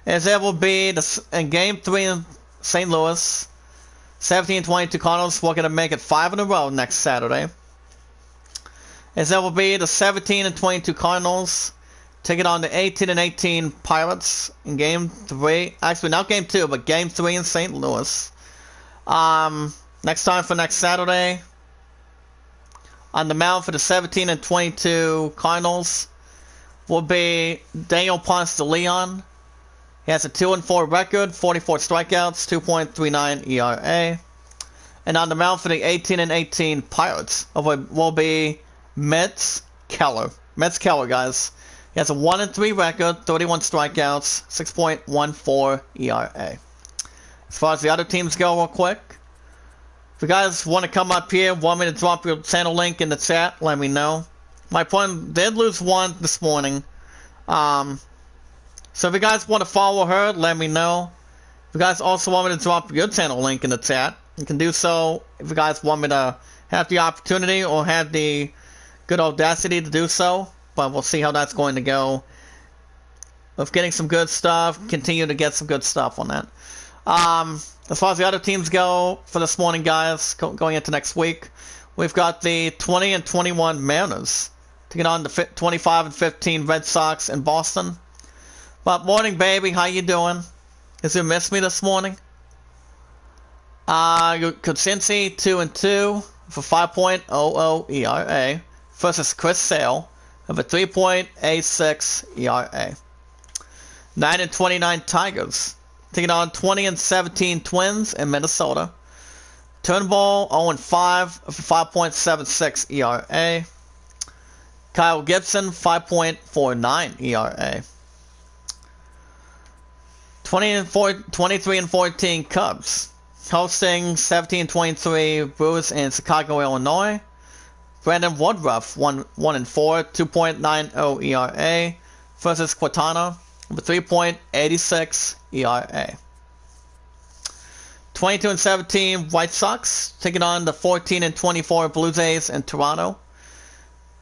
As there will be in Game 3 in St. Louis, 17 and 22 Cardinals will going to make it 5 in a row next Saturday. As there will be the 17 and 22 Cardinals taking on the 18 and 18 Pirates in Game 3. Actually, not Game 2, but Game 3 in St. Louis. Next time for next Saturday. On the mound for the 17 and 22 Cardinals will be Daniel Ponce de Leon. He has a 2-4 record, 44 strikeouts, 2.39 ERA. And on the mound for the 18 and 18 Pirates will be Mitch Keller. Mitch Keller, guys. He has a 1-3 record, 31 strikeouts, 6.14 ERA. As far as the other teams go, real quick. If you guys want to come up here, want me to drop your channel link in the chat, let me know. My opponent did lose 1 this morning. So if you guys want to follow her, let me know. If you guys also want me to drop your channel link in the chat, you can do so. If you guys want me to have the opportunity or have the good audacity to do so. But we'll see how that's going to go. With getting some good stuff, continue to get some good stuff on that. As far as the other teams go for this morning, guys, going into next week, we've got the 20 and 21 Mariners taking on the 25 and 15 Red Sox in Boston. But morning, baby, how you doing? Did you miss me this morning? Kucinski 2-2 for 5.00 ERA versus Chris Sale of a 3.86 ERA. 9 and 29 Tigers taking on 20 and 17 Twins in Minnesota. Turnbull 0-5 for 5.76 ERA. Kyle Gibson 5.49 ERA. 23 and 14 Cubs hosting 17 and 23 Brewers in Chicago, Illinois. Brandon Woodruff 1-4, 2.90 ERA versus Quintana with 3.86 ERA. 22-17 White Sox taking on the 14-24 Blue Jays in Toronto.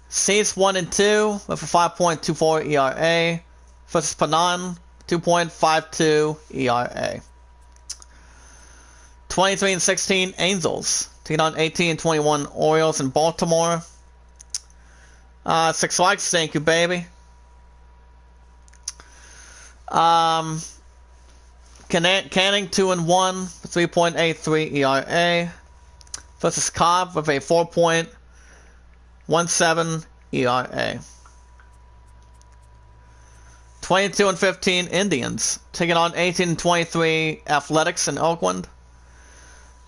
Cease 1-2 with a 5.24 ERA versus Panan 2.52 ERA. 23-16 Angels taking on 18-21 Orioles in Baltimore. 6 likes, thank you, baby. Canning 2-1 with 3.83 ERA versus Cobb with a 4.17 ERA. 22-15 Indians taking on 18-23 Athletics in Oakland.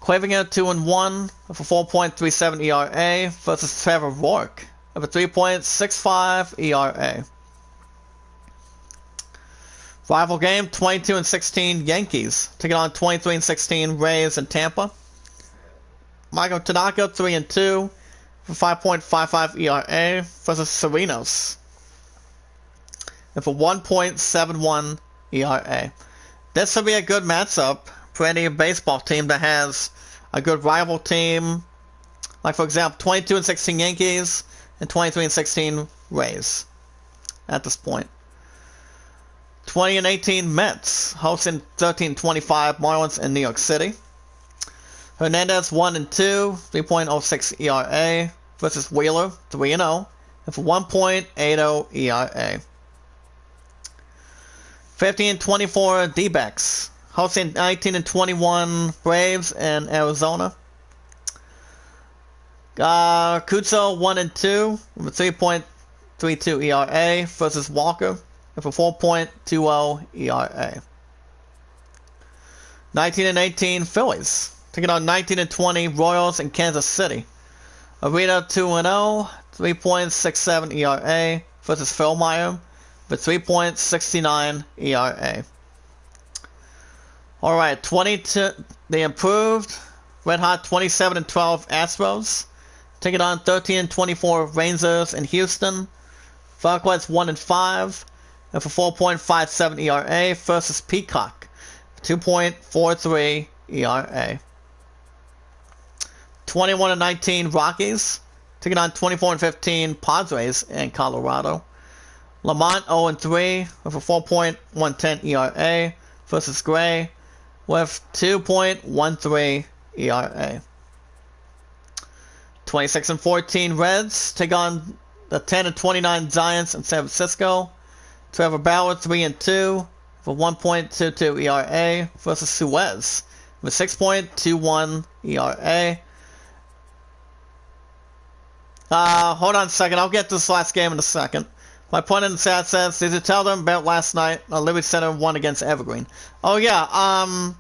Clavinger 2-1 with a 4.37 ERA versus Trevor Rourke with a 3.65 ERA. Rival game 22-16 Yankees taking on 23-16 Rays in Tampa. Michael Tanaka 3-2 with a 5.55 ERA versus Serenos with a 1.71 ERA. This will be a good matchup for any baseball team that has a good rival team, like for example 22-16 Yankees and 23-16 Rays at this point. 20-18 Mets hosting 13-25 Marlins in New York City. Hernandez 1-2, 3.06 ERA versus Wheeler 3-0 with a 1.80 ERA. 15-24 D-backs hosting 19-21 Braves in Arizona. Kutzo 1-2 with a 3.32 ERA versus Walker with a 4.20 ERA. 19-18 Phillies taking on 19-20 Royals in Kansas City. Arita 2-0, 3.67 ERA versus Philmeyer with 3.69 ERA. Alright, they improved. Red hot 27-12 Astros taking on 13-24 Rangers in Houston. Falcons 1-5 with a 4.57 ERA versus Peacock 2.43 ERA. 21-19 Rockies taking on 24-15 Padres in Colorado. Lamont 0-3 with a 4.110 ERA versus Gray with 2.13 ERA. 26-14 Reds take on the 10-29 Giants in San Francisco. Trevor Bauer 3-2 with a 1.22 ERA versus Suez with 6.21 ERA. Hold on a second. I'll get to this last game in a second. My point in the chat says, did you tell them about last night? Liberty Center won against Evergreen. Oh yeah, I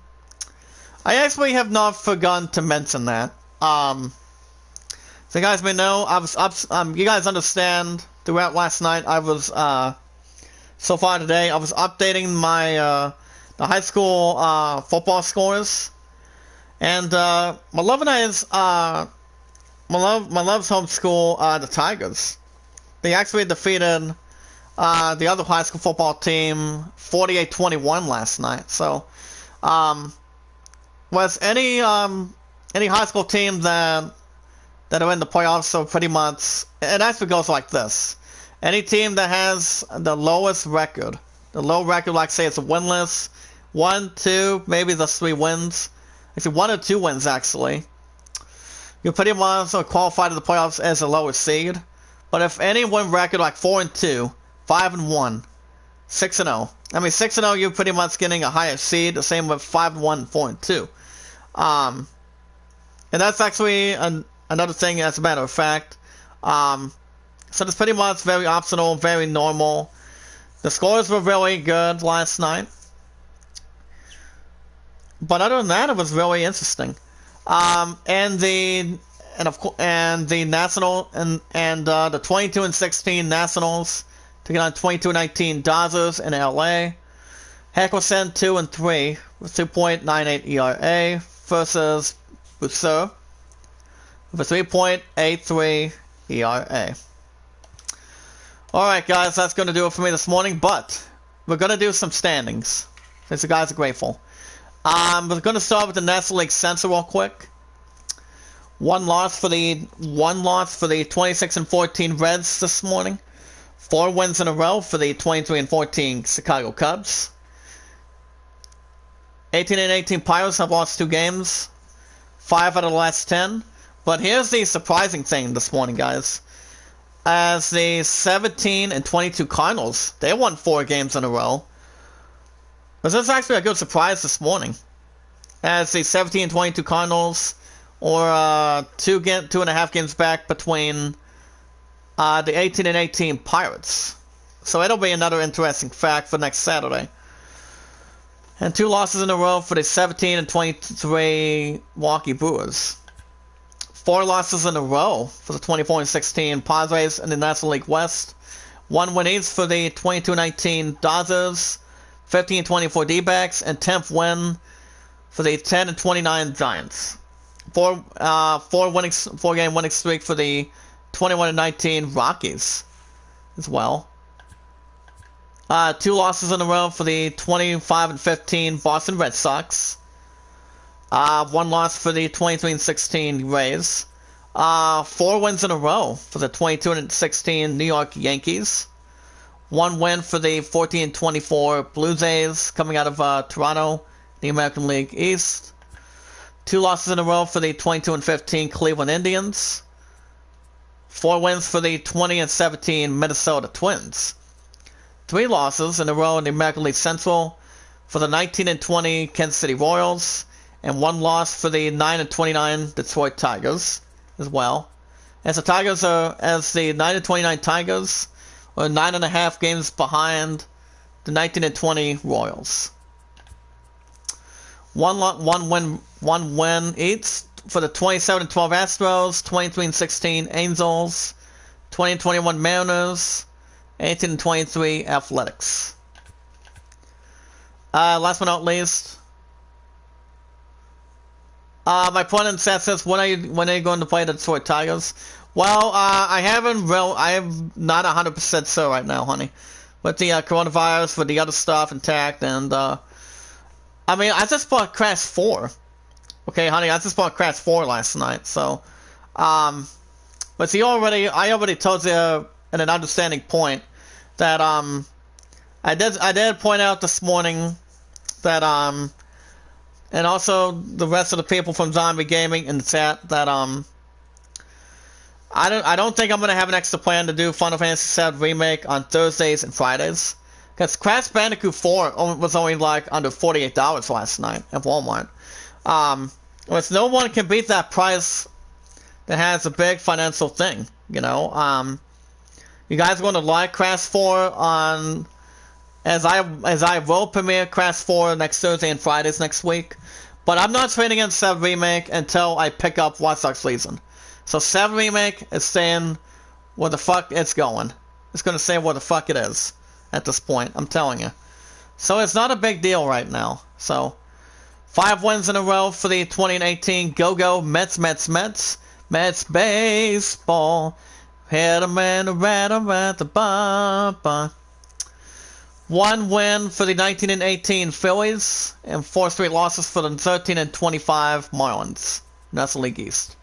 actually have not forgotten to mention that. So you guys may know, I was you guys understand, throughout last night, I was, so far today, I was updating my, the high school, football scores. And, my love and I's, my love's home school, the Tigers. They actually defeated the other high school football team 48-21 last night. So, was any high school team that are in the playoffs, so pretty much it actually goes like this: any team that has the lowest record, the low record, like say it's a winless, 1, 2, maybe the 3 wins, actually 1 or 2 wins actually, you pretty much qualify to the playoffs as a lower seed. But if any win record like 4-2, 5-1, 6-0, I mean 6-0, you're pretty much getting a higher seed. The same with 5-1, 4-2. And that's actually another thing. As a matter of fact, so it's pretty much very optional, very normal. The scores were really good last night, but other than that, it was really interesting. And the national and the 22-16 Nationals taking on 22-19 Dodgers in LA. Heckelson 2-3 with 2.98 ERA versus Bousseur with a 3.83 ERA. Alright guys, that's going to do it for me this morning, but we're going to do some standings, since you guys are grateful. We're going to start with the National League Central real quick. One loss for the 26-14 Reds this morning. 4 wins in a row for the 23-14 Chicago Cubs. 18-18 Pirates have lost 2 games, 5 out of the last 10. But here's the surprising thing this morning, guys. As the 17-22 Cardinals, they won 4 games in a row. This is actually a good surprise this morning. As the 17-22 Cardinals, or 2.5 games back between the 18-18 Pirates. So it'll be another interesting fact for next Saturday. And 2 losses in a row for the 17-23 Milwaukee Brewers. 4 losses in a row for the 24-16 Padres in the National League West. 1 win each for the 22-19 Dodgers. 15-24 D-backs, and 10th win for the 10-29 Giants. 4-game winning streak for the 21-19 Rockies as well. 2 losses in a row for the 25-15 Boston Red Sox. 1 loss for the 23-16 Rays. 4 wins in a row for the 22-16 New York Yankees. 1 win for the 14-24 Blue Jays coming out of Toronto, the American League East. 2 losses in a row for the 22-15 Cleveland Indians. 4 wins for the 20-17 Minnesota Twins. 3 losses in a row in the American League Central for the 19-20 Kansas City Royals. And 1 loss for the 9-29 Detroit Tigers as well. As the 9-29 Tigers are 9.5 games behind the 19-20 Royals. 1 win each for the 27-12 Astros, 23-16 Angels, 20-21 Mariners, 18-23 Athletics. Last but not least, my point in chat says, when are you going to play the Detroit Tigers? Well, I am not 100% sure right now, honey. With the coronavirus, with the other stuff intact, and I mean, I just bought Crash 4. Okay, honey, I just bought Crash 4 last night, so but see, I already told you in an understanding point that I did point out this morning that and also the rest of the people from Zombie Gaming in the chat that I don't think I'm gonna have an extra plan to do Final Fantasy VII Remake on Thursdays and Fridays, because Crash Bandicoot 4 was only like under $48 last night at Walmart. Which no one can beat that price that has a big financial thing, you know. You guys want to like Crash 4 on as I will premiere Crash 4 next Thursday and Fridays next week, but I'm not trading in 7 Remake until I pick up Watch Dogs Legion. So 7 Remake is saying where the fuck it's going. It's going to say where the fuck it is at this point, I'm telling you. So it's not a big deal right now. So 5 wins in a row for the 2018 Go-Go Mets baseball. Hit a man around at the bar. 1 win for the 19-18 Phillies, and 4 straight losses for the 13-25 Marlins. National League East.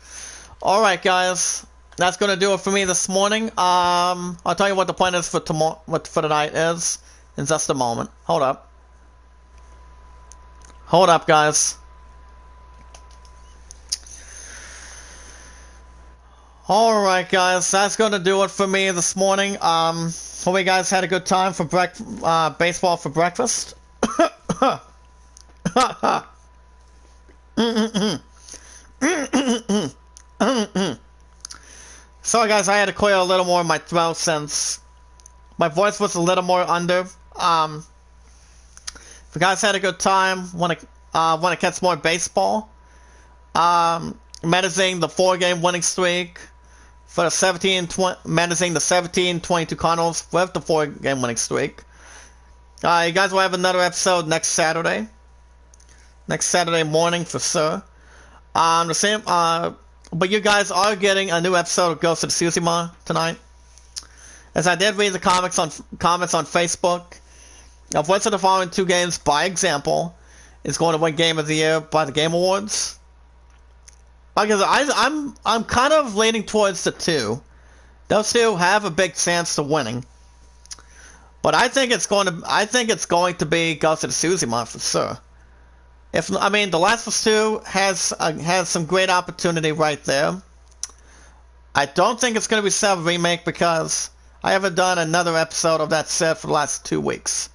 Alright, guys. That's going to do it for me this morning. I'll tell you what the plan is for tomorrow, what for tonight is in just a moment. Hold up. Hold up, guys. Alright, guys, that's going to do it for me this morning. Hope you guys had a good time for baseball for breakfast. Sorry, guys, I had to clear a little more of my throat since my voice was a little more under. If you guys had a good time, want to catch more baseball, managing the 4-game winning streak for the managing the 17-22 Cardinals with the 4-game winning streak. You guys will have another episode next Saturday. Next Saturday morning for sure. But you guys are getting a new episode of Ghost of Tsushima tonight. As I did read the comments on Facebook, I've went to the following 2 games by example, is going to win Game of the Year by the Game Awards. Like I'm kind of leaning towards the two. Those two have a big chance to winning. But I think it's going to be Ghost of Tsushima for sure. The Last of Us 2 has some great opportunity right there. I don't think it's going to be set a remake because I haven't done another episode of that set for the last 2 weeks.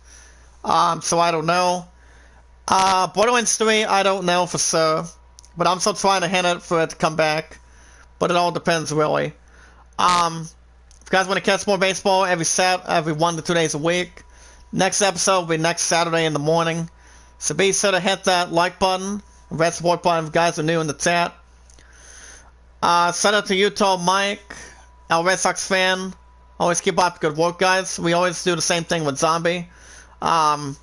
So I don't know. Borderlands 3, I don't know for sure. But I'm still trying to hint it for it to come back. But it all depends, really. If you guys want to catch more baseball every 1 to 2 days a week, next episode will be next Saturday in the morning. So be sure to hit that like button, red support button if you guys are new in the chat. Shout out to Utah Mike, our Red Sox fan. Always keep up the good work, guys. We always do the same thing with Zombie. Well,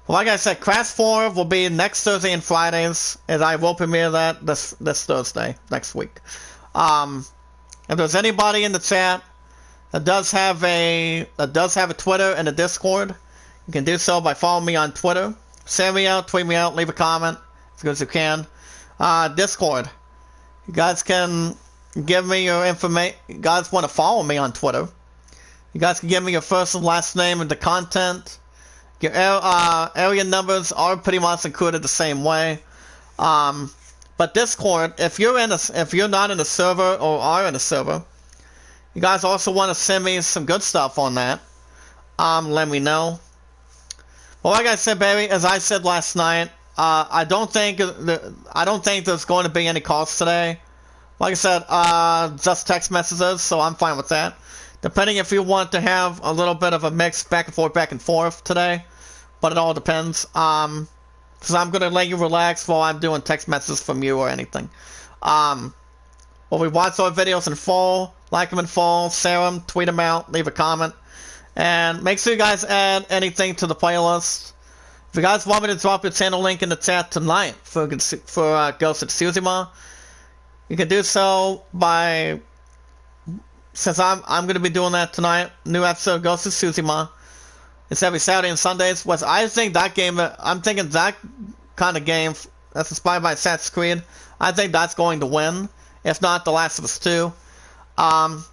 like I said, Crash 4 will be next Thursday and Fridays, and I will premiere that this Thursday, next week. If there's anybody in the chat that does have a Twitter and a Discord, you can do so by following me on Twitter. Send me out, tweet me out, leave a comment as good as you can. Discord. You guys can give me your information. You guys want to follow me on Twitter. You guys can give me your first and last name and the content. Your area numbers are pretty much included the same way. But Discord, if you're not in a server or are in a server, you guys also want to send me some good stuff on that. Let me know. Well, like I said, baby, as I said last night, I don't think there's going to be any calls today. Like I said, just text messages, so I'm fine with that. Depending if you want to have a little bit of a mix back and forth today, but it all depends. Because I'm going to let you relax while I'm doing text messages from you or anything. Well, we watch our videos in full, like them in full, share them, tweet them out, leave a comment. And make sure you guys add anything to the playlist. If you guys want me to drop your channel link in the chat tonight for Ghost of Tsushima, you can do so by... Since I'm going to be doing that tonight, new episode of Ghost of Tsushima. It's every Saturday and Sundays. I think that game, I'm thinking that kind of game that's inspired by Assassin's Creed, I think that's going to win. If not, The Last of Us 2. And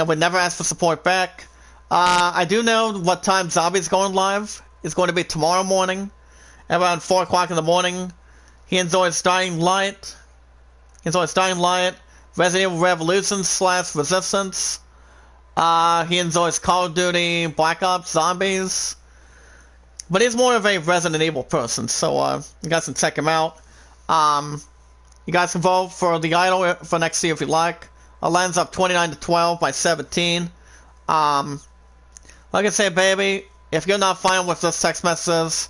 we never ask for support back. I do know what time Zombie's going live. It's going to be tomorrow morning, around 4 o'clock in the morning. He enjoys Dying Light. Resident Evil Revolution / Resistance. He enjoys Call of Duty, Black Ops, Zombies. But he's more of a Resident Evil person, so you guys can check him out. You guys can vote for the idol for next year if you like. Lands up 29-12 by 17. Like I said, baby, if you're not fine with just text messages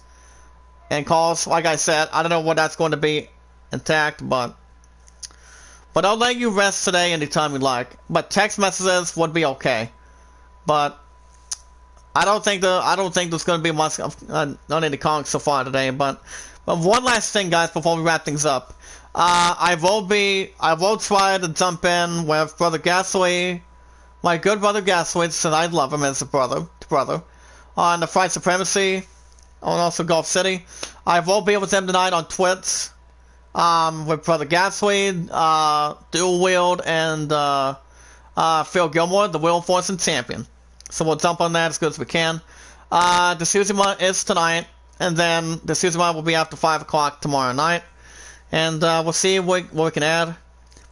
and calls, like I said, I don't know what that's going to be intact, but I'll let you rest today anytime you like. But text messages would be okay. But I don't think there's going to be much on any calling so far today. But one last thing, guys, before we wrap things up. I will try to jump in with Brother Gasly, my good brother Gasly, since I love him as a brother, on the Fight Supremacy, and also Gulf City. I will be with him tonight on Twitch. With Brother Gasly, Dual Wield, and Phil Gilmore, the Wheel Enforcement Champion. So we'll jump on that as good as we can. The Tsushima is tonight, and then the Tsushima will be after 5 o'clock tomorrow night. And we'll see what we can add.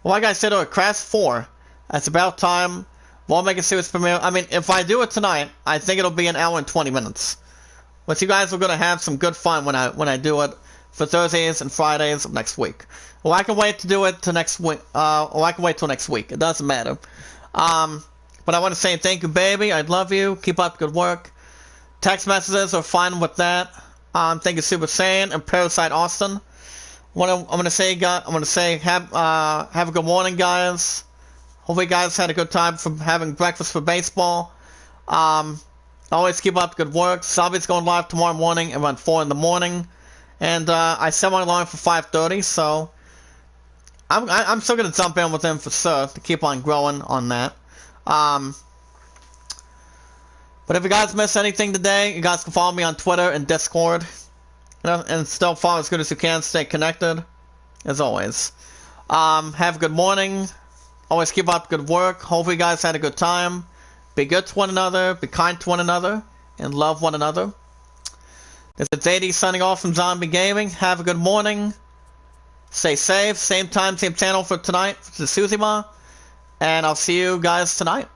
Well, like I said, Crash 4, it's about time. We'll make a series premiere. I mean, if I do it tonight, I think it'll be an hour and 20 minutes. But you guys are going to have some good fun when I do it. For Thursdays and Fridays of next week. Well, I can wait to do it to next week. Or I can wait till next week. It doesn't matter. But I want to say thank you, baby. I love you. Keep up the good work. Text messages are fine with that. Thank you, Super Saiyan and Parasite Austin. I'm gonna say have a good morning, guys. Hope you guys had a good time from having breakfast for baseball. Always keep up the good work. Zombie's going live tomorrow morning around 4 in the morning. And I set my alarm for 5:30, so I'm still gonna jump in with him for sure to keep on growing on that. But if you guys miss anything today, you guys can follow me on Twitter and Discord. And still follow as good as you can. Stay connected, as always. Have a good morning. Always keep up good work. Hopefully you guys had a good time. Be good to one another. Be kind to one another. And love one another. This is AD signing off from Zombie Gaming. Have a good morning. Stay safe. Same time, same channel for tonight. For Tsushima. And I'll see you guys tonight.